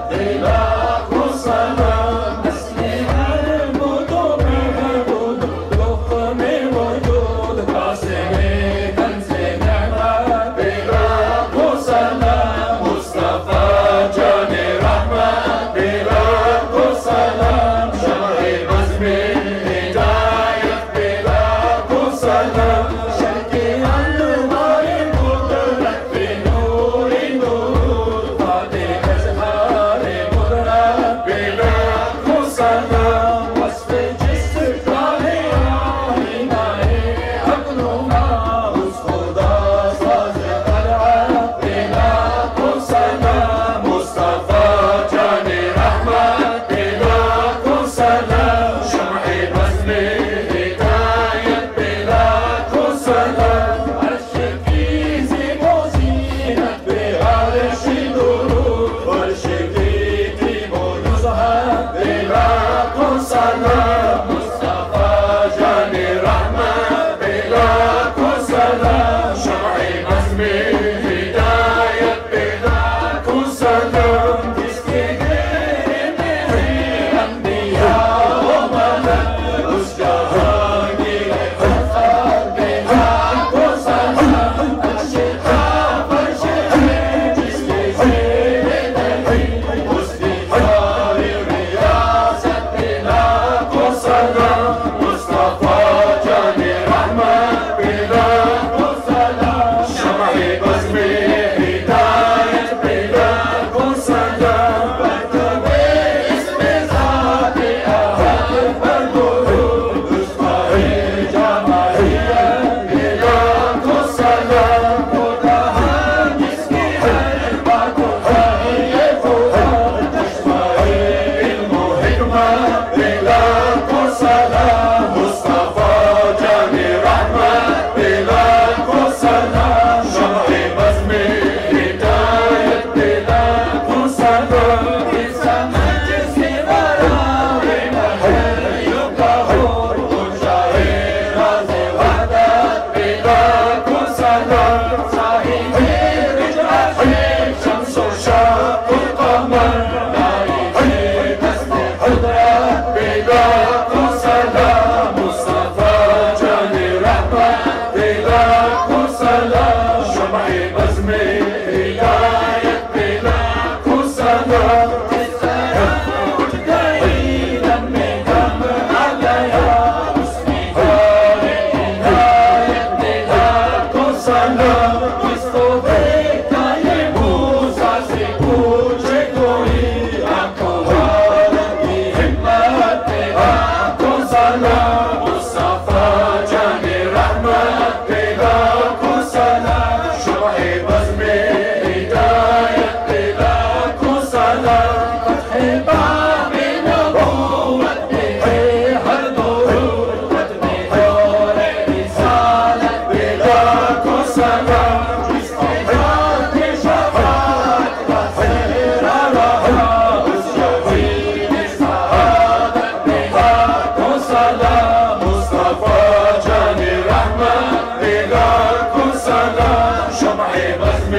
سلام شمع بزم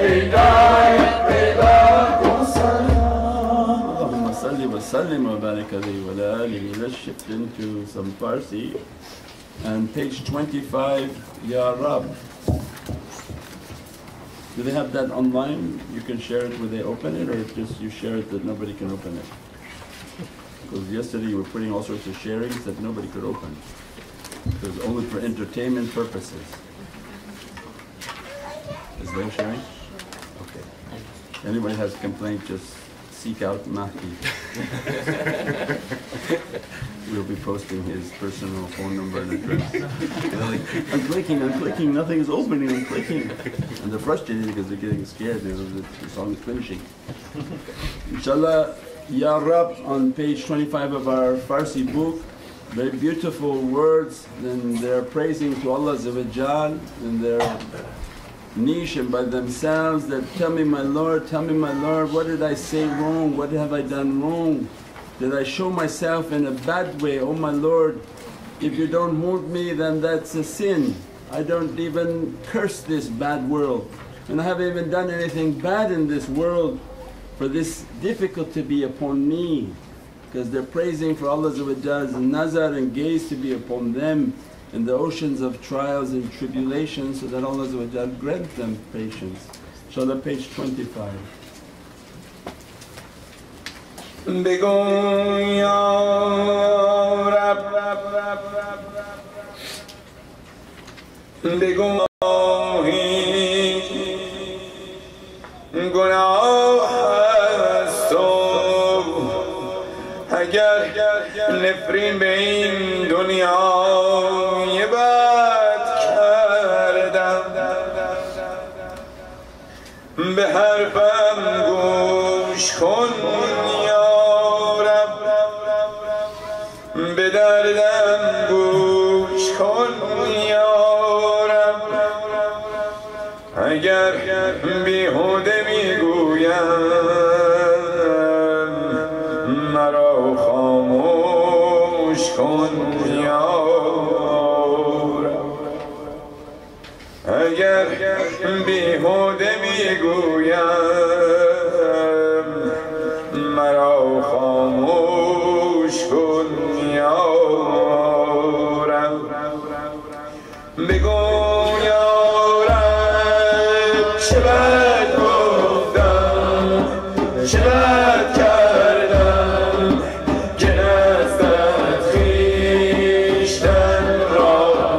هدایت پیدا کن سلام. اللهم salli wa sallim wa barik alayhi wa ala alihi. Let's shift into some Farsi. And page 25, Ya Rab. Do they have that online? You can share it where they open it, or just you share it that nobody can open it? Because yesterday you were putting all sorts of sharings that nobody could open. It was only for entertainment purposes. Is there sharing? Okay. Anybody has a complaint, just seek out Mahdi. We'll be posting his personal phone number and address. I'm clicking, nothing is opening, I'm clicking. And they're frustrated because they're getting scared, the song is finishing. Inshallah, Ya Rab, on page 25 of our Farsi book, very beautiful words, and they're praising to Allah in their niche and by themselves, that tell me my Lord, what did I say wrong, what have I done wrong? Did I show myself in a bad way? Oh my Lord, if you don't hold me then that's a sin. I don't even curse this bad world, and I haven't even done anything bad in this world for this difficult to be upon me. Because they're praising for Allah's nazar and gaze to be upon them in the oceans of trials and tribulations, so that Allah grant them patience. Inshallah, page 25. بگو یا رب بگو ماهی گناه است و اگر نفرین به این دنیای بد کردم به حرفم گوش کن به دردم گوش کن یا رب اگر بیهوده میگویم مرا خاموش کن یا رب اگر بیهوده میگویم مرا خاموش کن بگو یا رب چه بد گفتم چه بد کردم که نزدت خویشتن را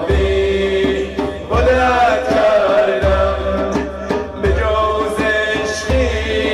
بی بلد کردم به جز عشقی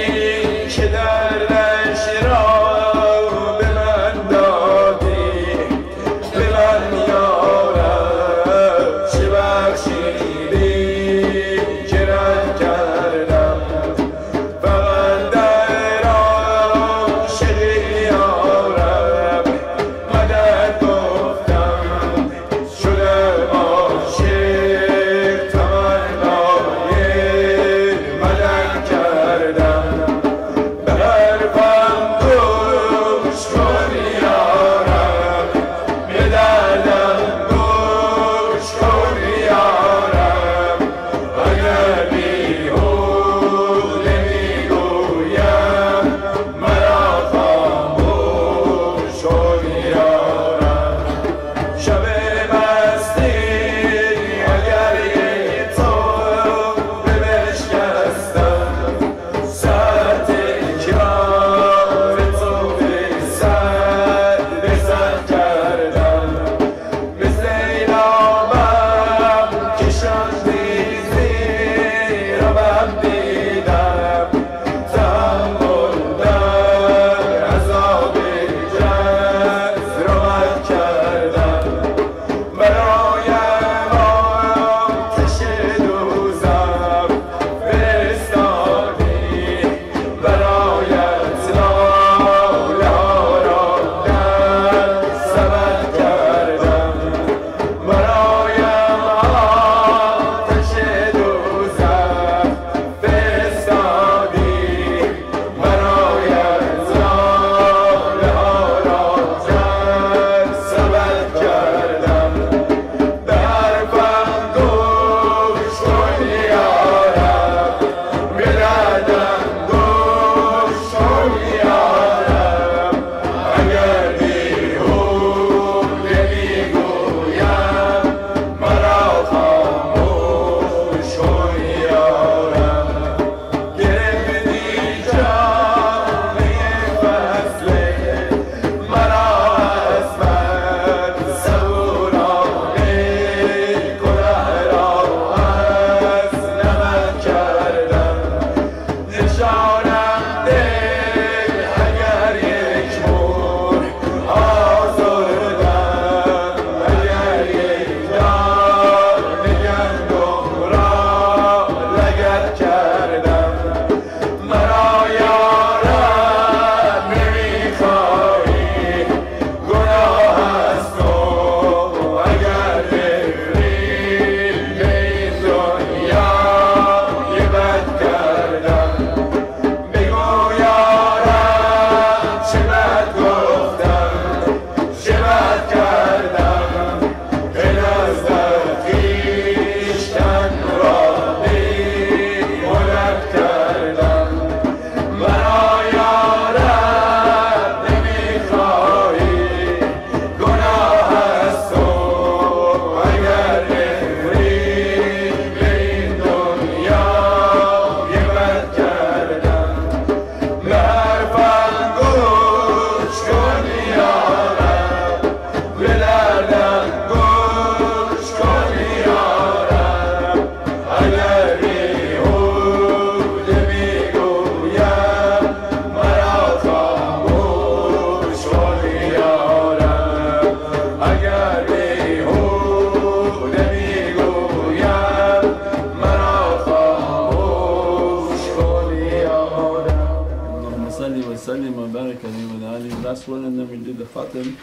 Ali, last one, and then we do the Khatam.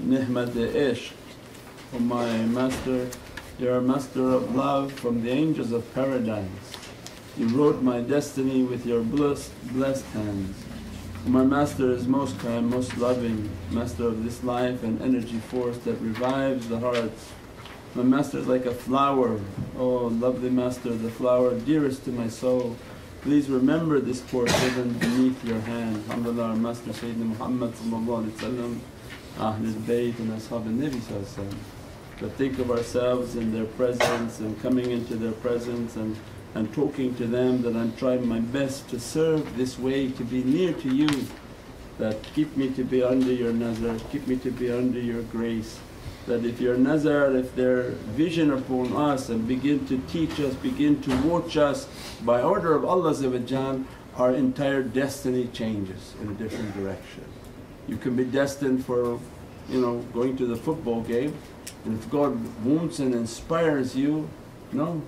Nihmat Ishq. O my Master, you are a Master of love from the angels of paradise. You wrote my destiny with your blessed hands. O my Master is most kind, most loving, Master of this life and energy force that revives the hearts. My Master is like a flower, oh lovely Master, the flower dearest to my soul. Please remember this poor servant beneath your hand. Alhamdulillah, our Master Sayyidina Muhammad Ahlul Bayt and Ashab al-Nabi. But think of ourselves in their presence and coming into their presence and talking to them that I'm trying my best to serve this way, to be near to you, that keep me to be under your nazar, keep me to be under your grace. That if your nazar, if their vision upon us and begin to teach us, begin to watch us by order of Allah, our entire destiny changes in a different direction. You can be destined for going to the football game, and if God wants and inspires you, no,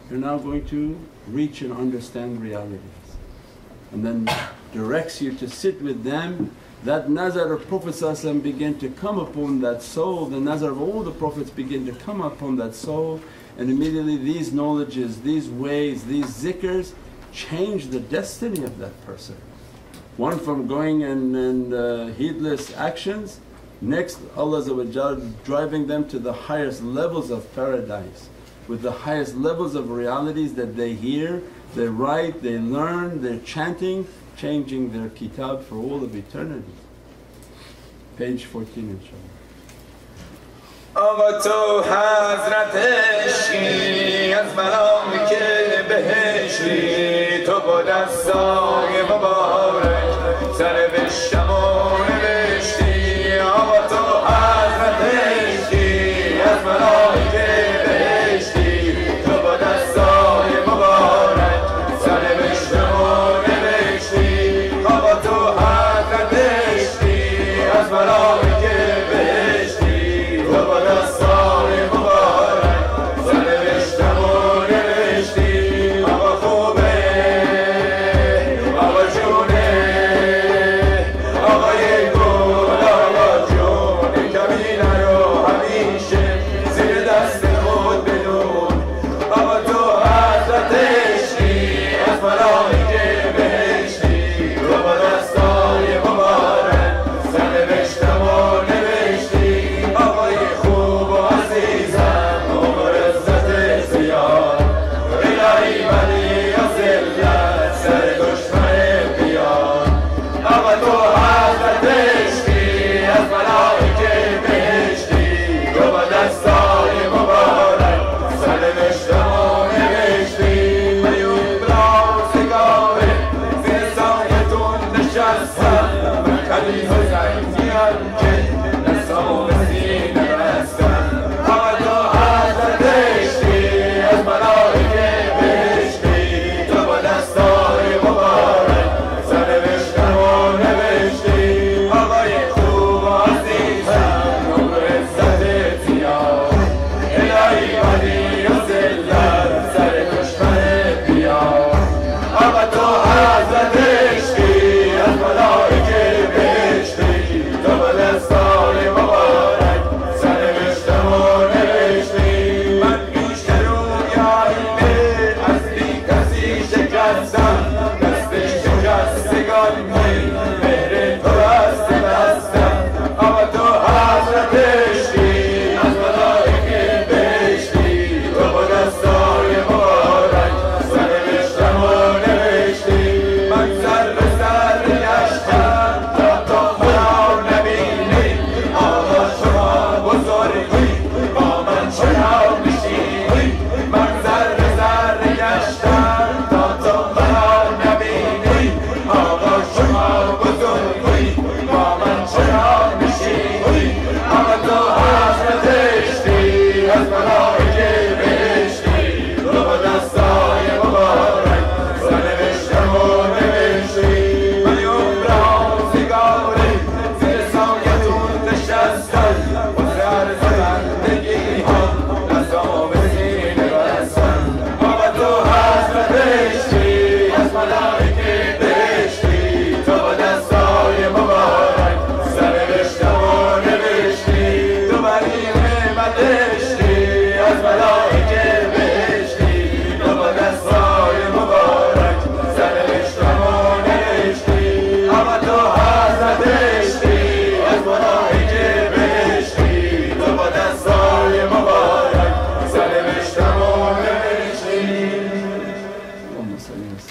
you're now going to reach and understand realities, and then directs you to sit with them. That nazar of Prophet begin to come upon that soul, the nazar of all the Prophets begin to come upon that soul, and immediately these knowledges, these ways, these zikrs change the destiny of that person. One from going and heedless actions, next Allah driving them to the highest levels of paradise with the highest levels of realities that they hear, they write, they learn, they're chanting, changing their kitab for all of eternity. Page 14 inshaAllah. آقا تو حضرت عشقی از ملائکه بهشتی، تو با دستای مبارک سر بشتم و نوشتی. آقا تو حضرت عشقی از ملائکه بهشتی، تو با دستای مبارک سر بشتم و نوشتی. آقا تو حضرت عشقی از ملائکه بهشتی، تو با دستای مبارک سر بشتم و نوشتی. آقا خوبه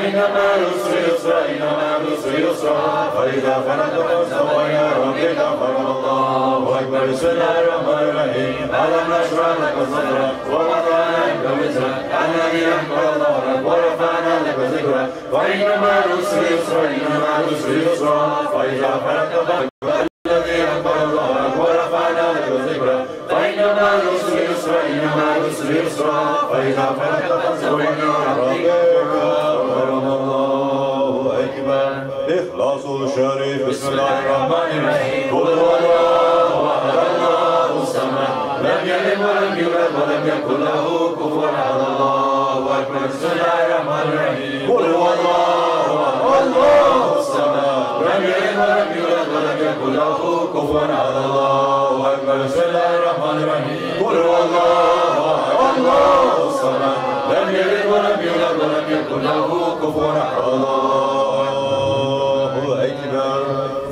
فإن مع العسر يسرا إن مع العسر يسرا فإذا فرغت فانصب وإلى ربك فارغب الله أكبر بسم الله الرحمن الرحيم ألم نشرح لك صدرك ووضعنا عنك وزرك الذي أنقض ظهرك ورفعنا لك ذكرك فإن مع العسر يسرا إن مع العسر يسرا فإذا فرغت فانصب الذي أنقض ظهرك ورفعنا لك ذكرك فإن مع العسر يسرا إن مع العسر يسرا فإذا فرغت فانصب إلى ربك فارغب الله أكبر. إخلاص الشريف بسم الله الرحمن الرحيم قل هو الله أحد الله الصمد لم يلد ولم يولد ولم يكن له كفوا أحد الله أكبر. بسم الله الرحمن الرحيم قل هو الله أحد الله الصمد لم يلد ولم يولد ولم يكن له كفوا أحد الله أكبر. بسم الله الرحمن الرحيم قل هو الله أحد الله الصمد لم يلد ولم يولد ولم يكن له كفوا أحد الله أكبر.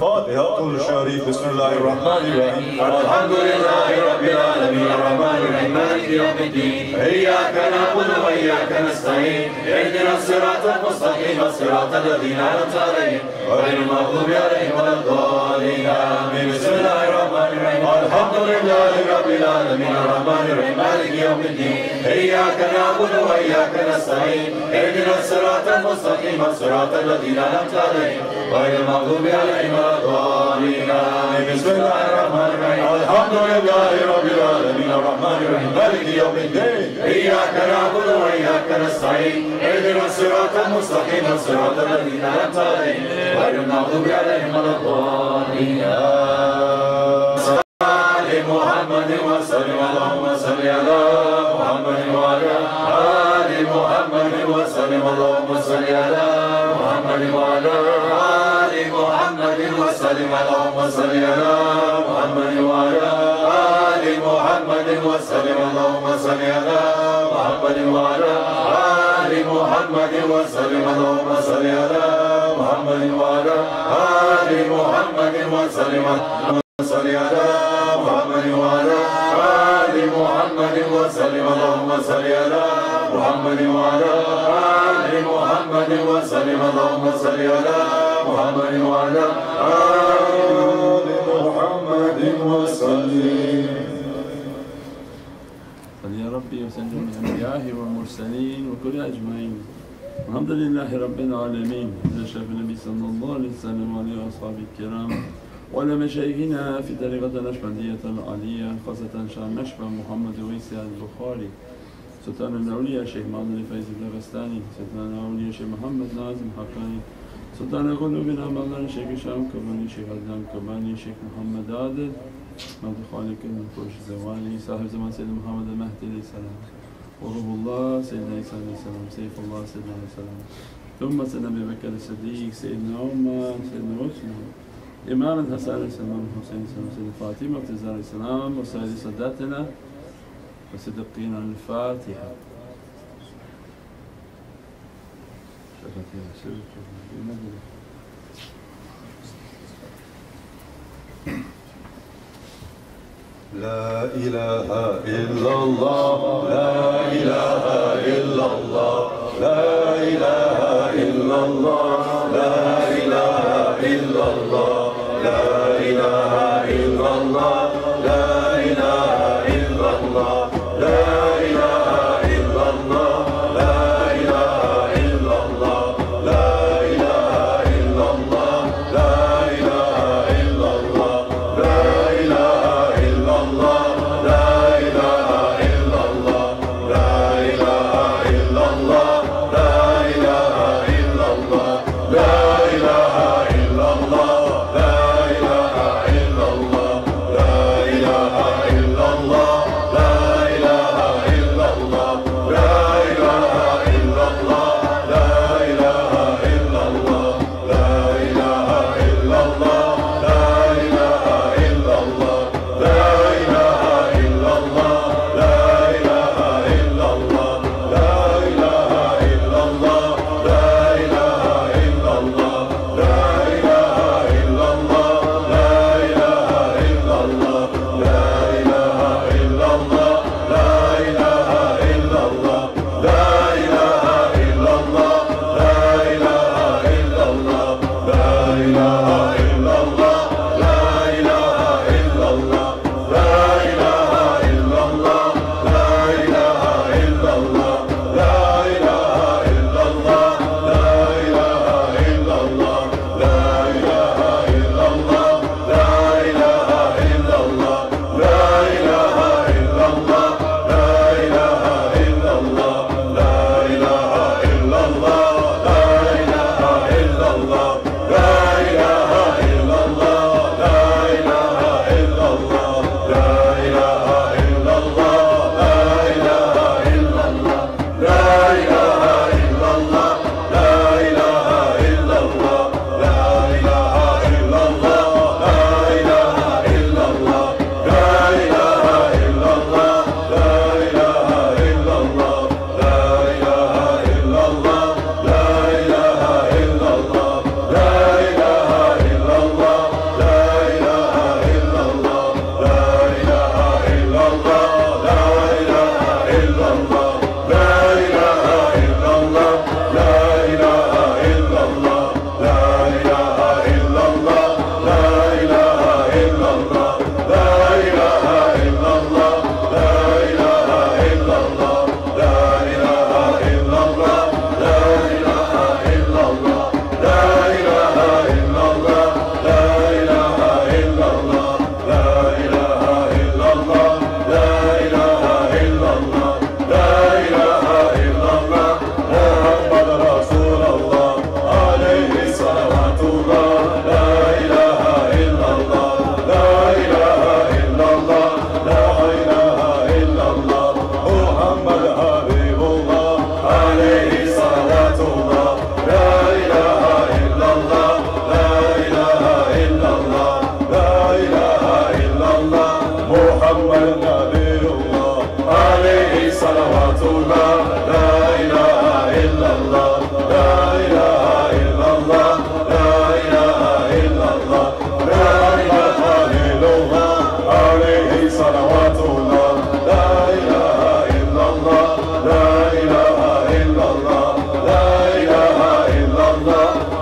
فاتحة الشريف بسم الله الرحمن الرحيم الحمد لله رب العالمين الرحمن الرحيم مالك يوم الدين إياك نعبد وإياك نستعين اهدنا الصراط المستقيم صراط الذين أنعمت عليهم غير المغضوب عليهم ولا الضالين آمين. بسم الله الرحمن الرحيم الحمد لله رب العالمين الرحمن الرحيم مالك يوم الدين إياك نعبد وإياك نستعين اهدنا الصراط المستقيم صراط الذين أنعمت عليهم غير المغضوب عليهم ولا الضالين آمين. بسم الله الرحمن الرحيم الحمد لله رب العالمين الرحمن الرحيم مالك يوم الدين إياك نعبد وإياك نستعين اهدنا الصراط المستقيم صراط الذين أنعمت عليهم غير المغضوب عليهم ولا الضالين آل محمد وسلم اللهم صل على محمد وعلى آل محمد وسلم اللهم صل على محمد وعلى آل محمد وسلم اللهم صل على محمد وعلى آل محمد وسلم اللهم صل على محمد وعلى آل محمد وسلم اللهم صل على محمد وعلى آل محمد وسلم صل على محمد وعلى آل محمد وسلم اللهم صل على محمد وعلى آل محمد وسلم اللهم صل على محمد وعلى آل محمد وسلم. يا ربي وسلم الأنبياء والمرسلين وكل أجمعين. الحمد لله رب العالمين. نشرف النبي صلى الله عليه وسلم وعلى أصحابه الكرام وعلى مشايخنا في طريقة النقشبندية العالية خاصة شان نشبة محمد ويسي البخاري سلطان الأولياء شيخ محمد الفايز الدغستاني سلطان الأولياء شيخ محمد نازم حقاني سلطان قلوبنا مولانا شيخ شام كباني شيخ عدنان كباني شيخ محمد عادل مهد خالق الفرش زواني صاحب زمان سيد محمد المهدي عليه السلام وروح الله سيدنا عيسى عليه السلام سيف الله سيدنا عليه السلام ثم سيدنا أبي بكر الصديق سيدنا عمر سيدنا عثمان إمام الحسن عليه السلام حسين السلام سيدنا فاطمة وابتزار عليه السلام وسائر ساداتنا وصدقين الفاتحة. لا إله إلا الله لا إله إلا الله لا إله إلا الله لا إله إلا الله لا إله إلا الله لا إله إلا الله لا إله إلا الله لا إله إلا الله لا إله إلا الله لا إله إلا الله لا إله إلا الله لا إله إلا الله لا إله إلا الله لا إله إلا الله لا إله إلا الله لا إله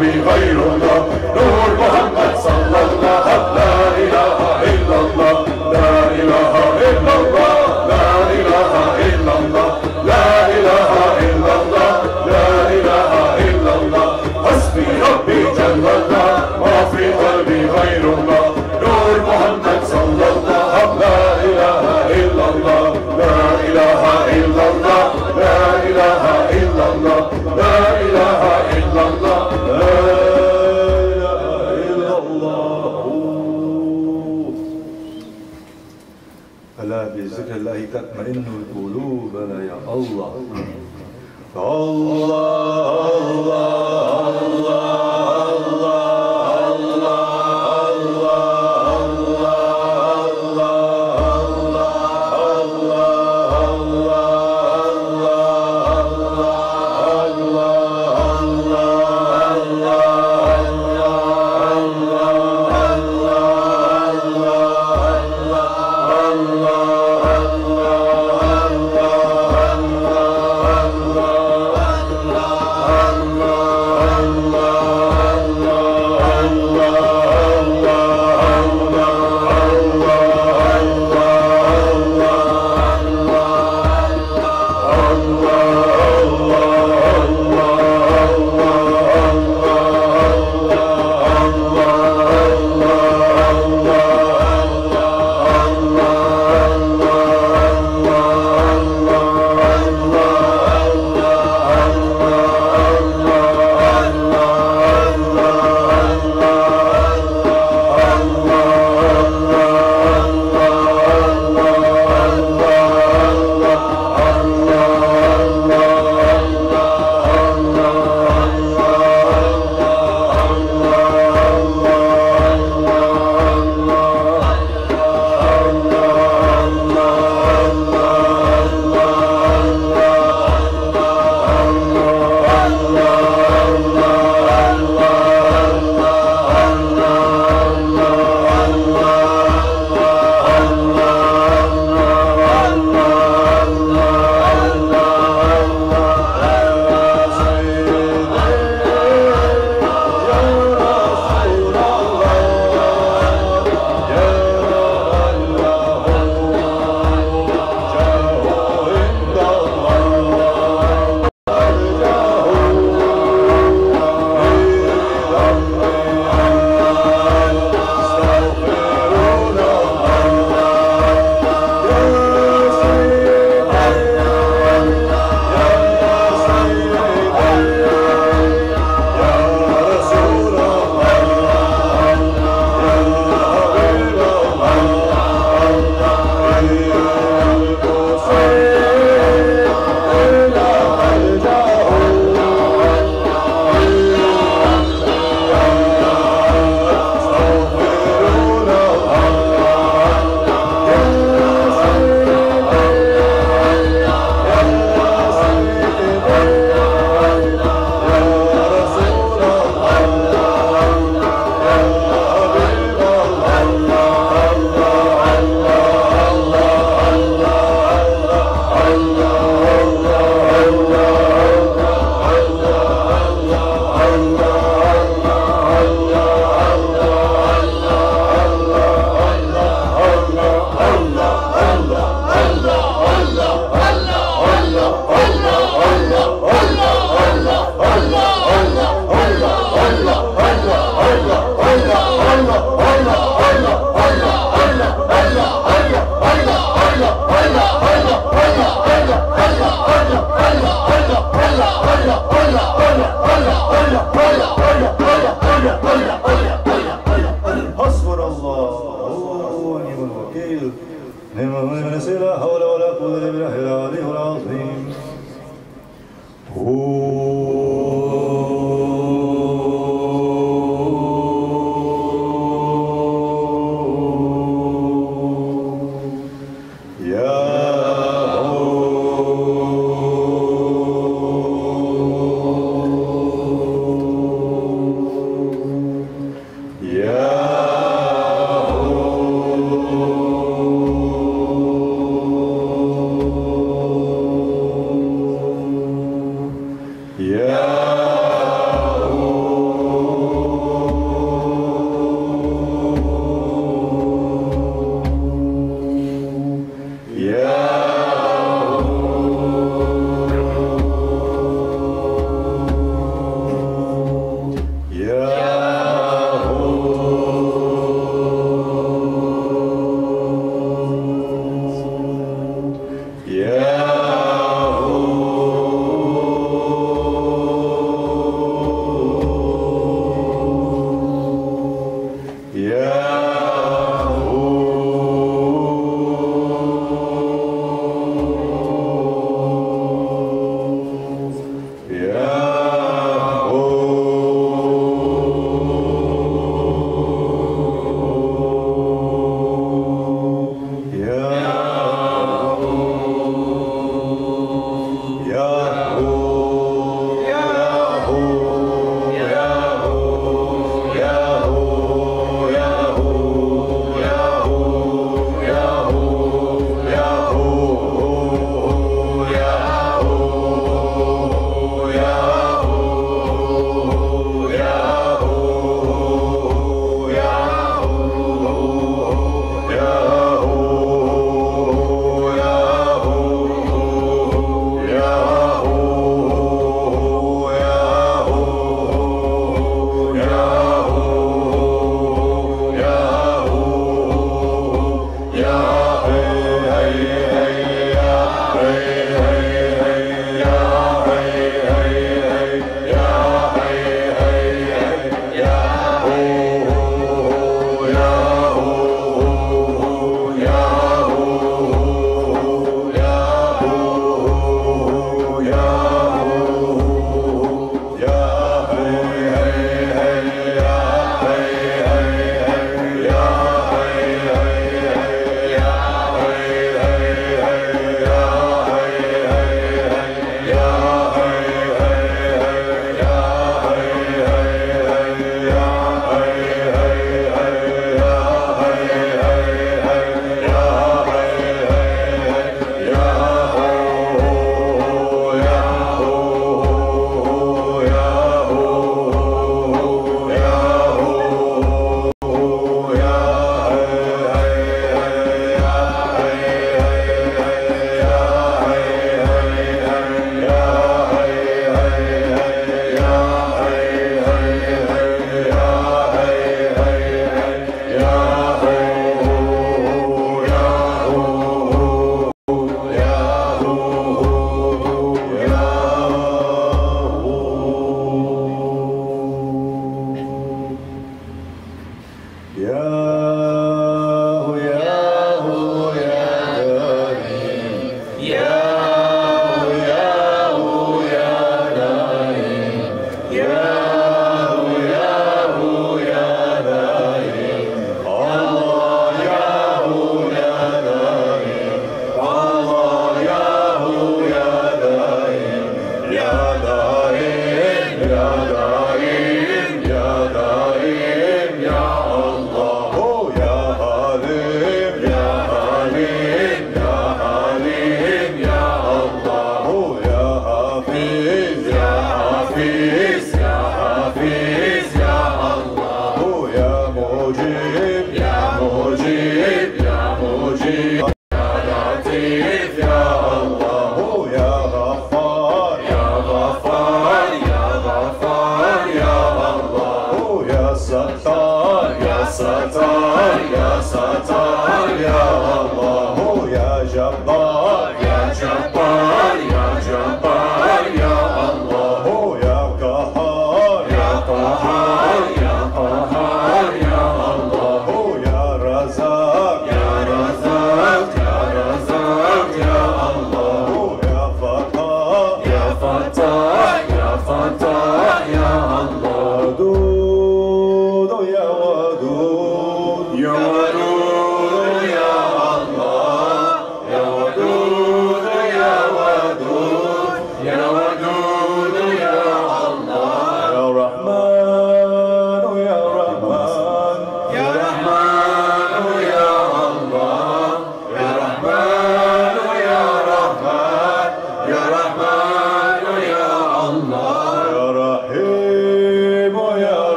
قلبي غير الله نور محمد صلى الله لا إله إلا الله لا إله إلا الله لا إله إلا الله لا إله إلا الله لا إله إلا الله حسبي ربي جل الله ما في قلبي غير الله نور محمد صلى الله لا إله إلا الله لا إله إلا الله لا إله إلا الله لا إله إلا الله لا إله إلا الله ألا بذكر الله تطمئن القلوب يا الله الله الله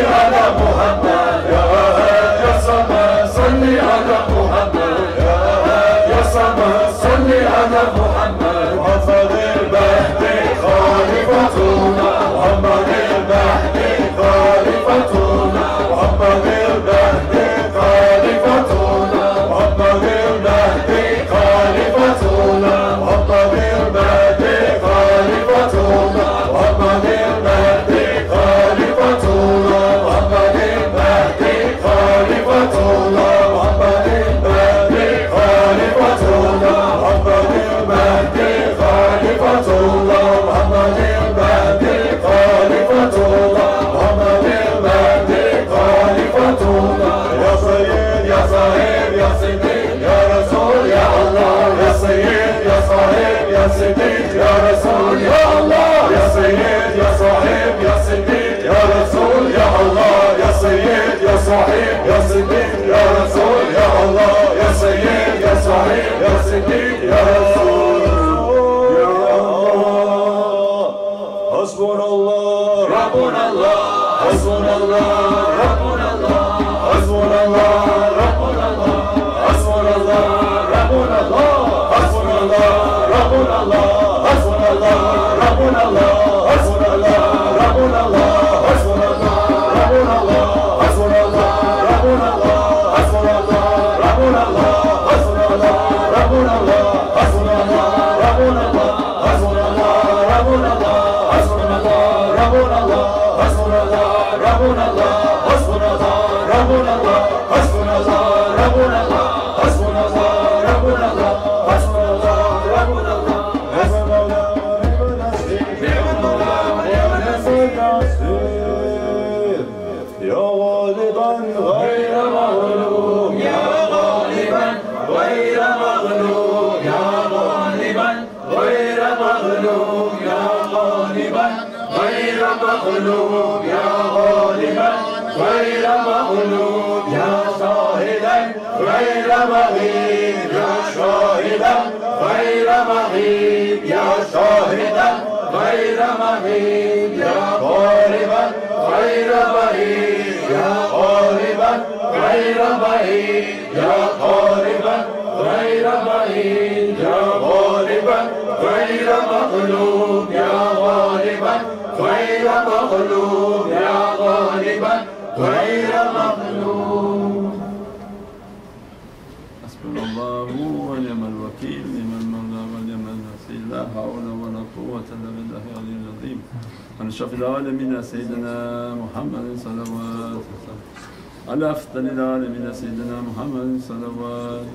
على محمد يا سما صلي على محمد يا على محمد محمد المهدي خليفتنا محمد المهدي خليفتنا محمد المهدي خليفتنا محمد المهدي خليفتنا محمد المهدي خليفتنا محمد المهدي خليفتنا محمد المهدي خليفتنا محمد المهدي خليفتنا محمد المهدي خليفتنا محمد المهدي خليفتنا محمد المهدي خليفتنا يا سيد يا صاحب يا صديق يا رسول يا الله يا سيد يا صاحب يا صديق يا رسول يا الله يا سيد يا صاحب يا صديق يا رسول يا الله يا سيد يا صاحب يا صديق يا رسول يا الله يا سيد يا صاحب يا صديق يا رسول يا الله حسبنا الله ربنا الله حسبنا الله ربنا الله حسبنا الله ربنا الله حسبنا الله ربنا الله حسبنا الله ربنا الله حسبنا الله ربنا الله حسبنا الله ربنا الله حسبنا الله ربنا الله حسبنا الله ربنا الله حسبنا الله ربنا الله حسبنا الله ربنا الله حسبنا الله ربنا الله حسبنا الله ربنا الله حسبنا الله ربنا الله حسبنا الله ربنا الله حسبنا الله ربنا الله حسبنا الله ربنا الله حسبنا الله ربنا الله حسبنا الله ربنا الله حسبنا الله يا غالبا غير مغلوب يا غالبا غير مغلوب يا غالبا غير مغلوب يا غالبا غير مغلوب يا غالبا غير مغلوب يا شاهدا غير مغيب يا شاهدا غير مغيب يا شاهدا غير مغيب يا غالبا غير بعيد يا غالبا غير بعيد يا غالبا غير بعيد يا غالبا غير مغلوب يا غالبا غير مغلوب يا غالبا غير مغلوب حسبنا الله ونعم الوكيل نعم المولى ونعم النصير لا حول ولا قوة إلا بالله العلي العظيم عن أشرف العالمين سيدنا محمد صلوات على أفضل العالمين سيدنا محمد صلوات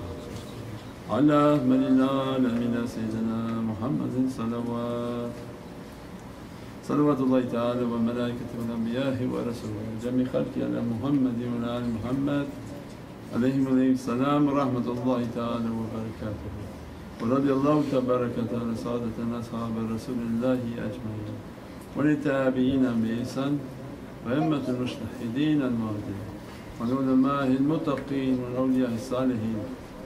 على أكمل العالمين سيدنا محمد صلوات صلوات الله تعالى وملائكته والأنبياء ورسوله جميع خلقه على محمد وعلى آل محمد عليهم السلام ورحمة الله تعالى وبركاته ورضي الله تبارك وتعالى سادتنا أصحاب رسول الله أجمعين وللتابعين بإحسان وأئمة المجتهدين المهديين والعلماء المتقين والأولياء الصالحين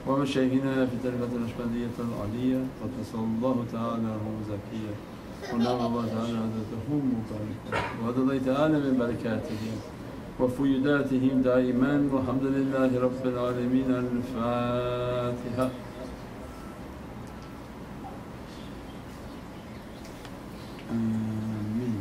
ومشايخنا في طريقة النقشبندية العلية قدس الله تعالى روحه زكيا ونعم الله تعالى عزتهم مباركة وهذا الله تعالى من بركاتهم وفيوداتهم دائما والحمد لله رب العالمين. الفاتحة. آمين.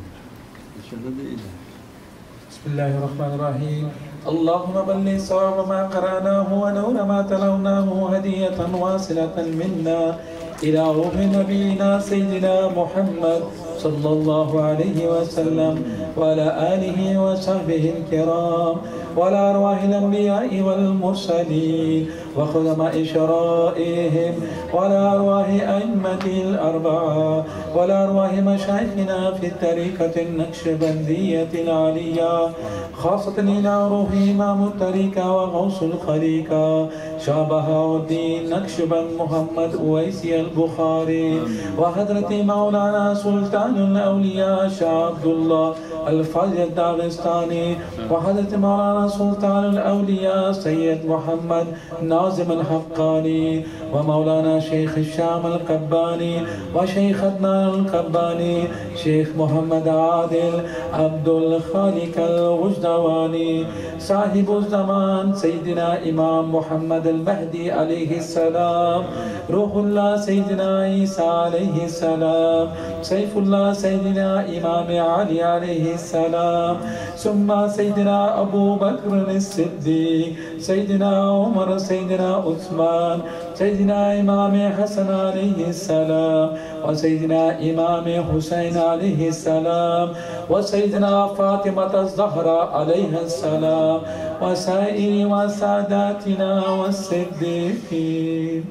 بسم الله الرحمن الرحيم. اللهم بلغ صواب ما قرأناه ونور ما تلوناه هدية واصلة منا إلى روح نبينا سيدنا محمد صلى الله عليه وسلم وعلى آله وصحبه الكرام وعلى أرواح الأنبياء والمرسلين وخدماء شرائعهم وعلى أرواح أئمة الأربعة وعلى أرواح مشايخنا في الطريقة النقشبندية العالية خاصة إلى روح إمام الطريقة وغوث الخليقة شاه بهاء الدين نقشبند محمد أويسي البخاري وحضرة مولانا سلطان الأولياء شاه عبد الله الفضل الداغستاني وحضرة مولانا سلطان الأولياء سيد محمد ناظم الحقاني ومولانا شيخ الشام القباني وشيخ عدنان القباني شيخ محمد عادل عبد الخالق الوجدواني صاحب الزمان سيدنا إمام محمد المهدي عليه السلام روح الله سيدنا عيسى عليه السلام سيف الله سيدنا إمام علي عليه السلام ثم سيدنا أبو بكر الصديق سيدنا عمر سيدنا عثمان سيدنا إمام حسن عليه السلام وسيدنا إمام حسين عليه السلام وسيدنا فاطمة الزهراء عليها السلام وسائر وساداتنا والصديقين.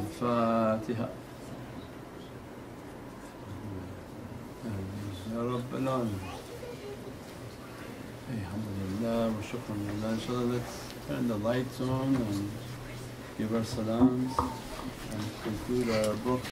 الفاتحة. يا رب العالمين. الحمد لله والشكر لله. Inshallah, let's turn the lights on and give our salams and conclude our book.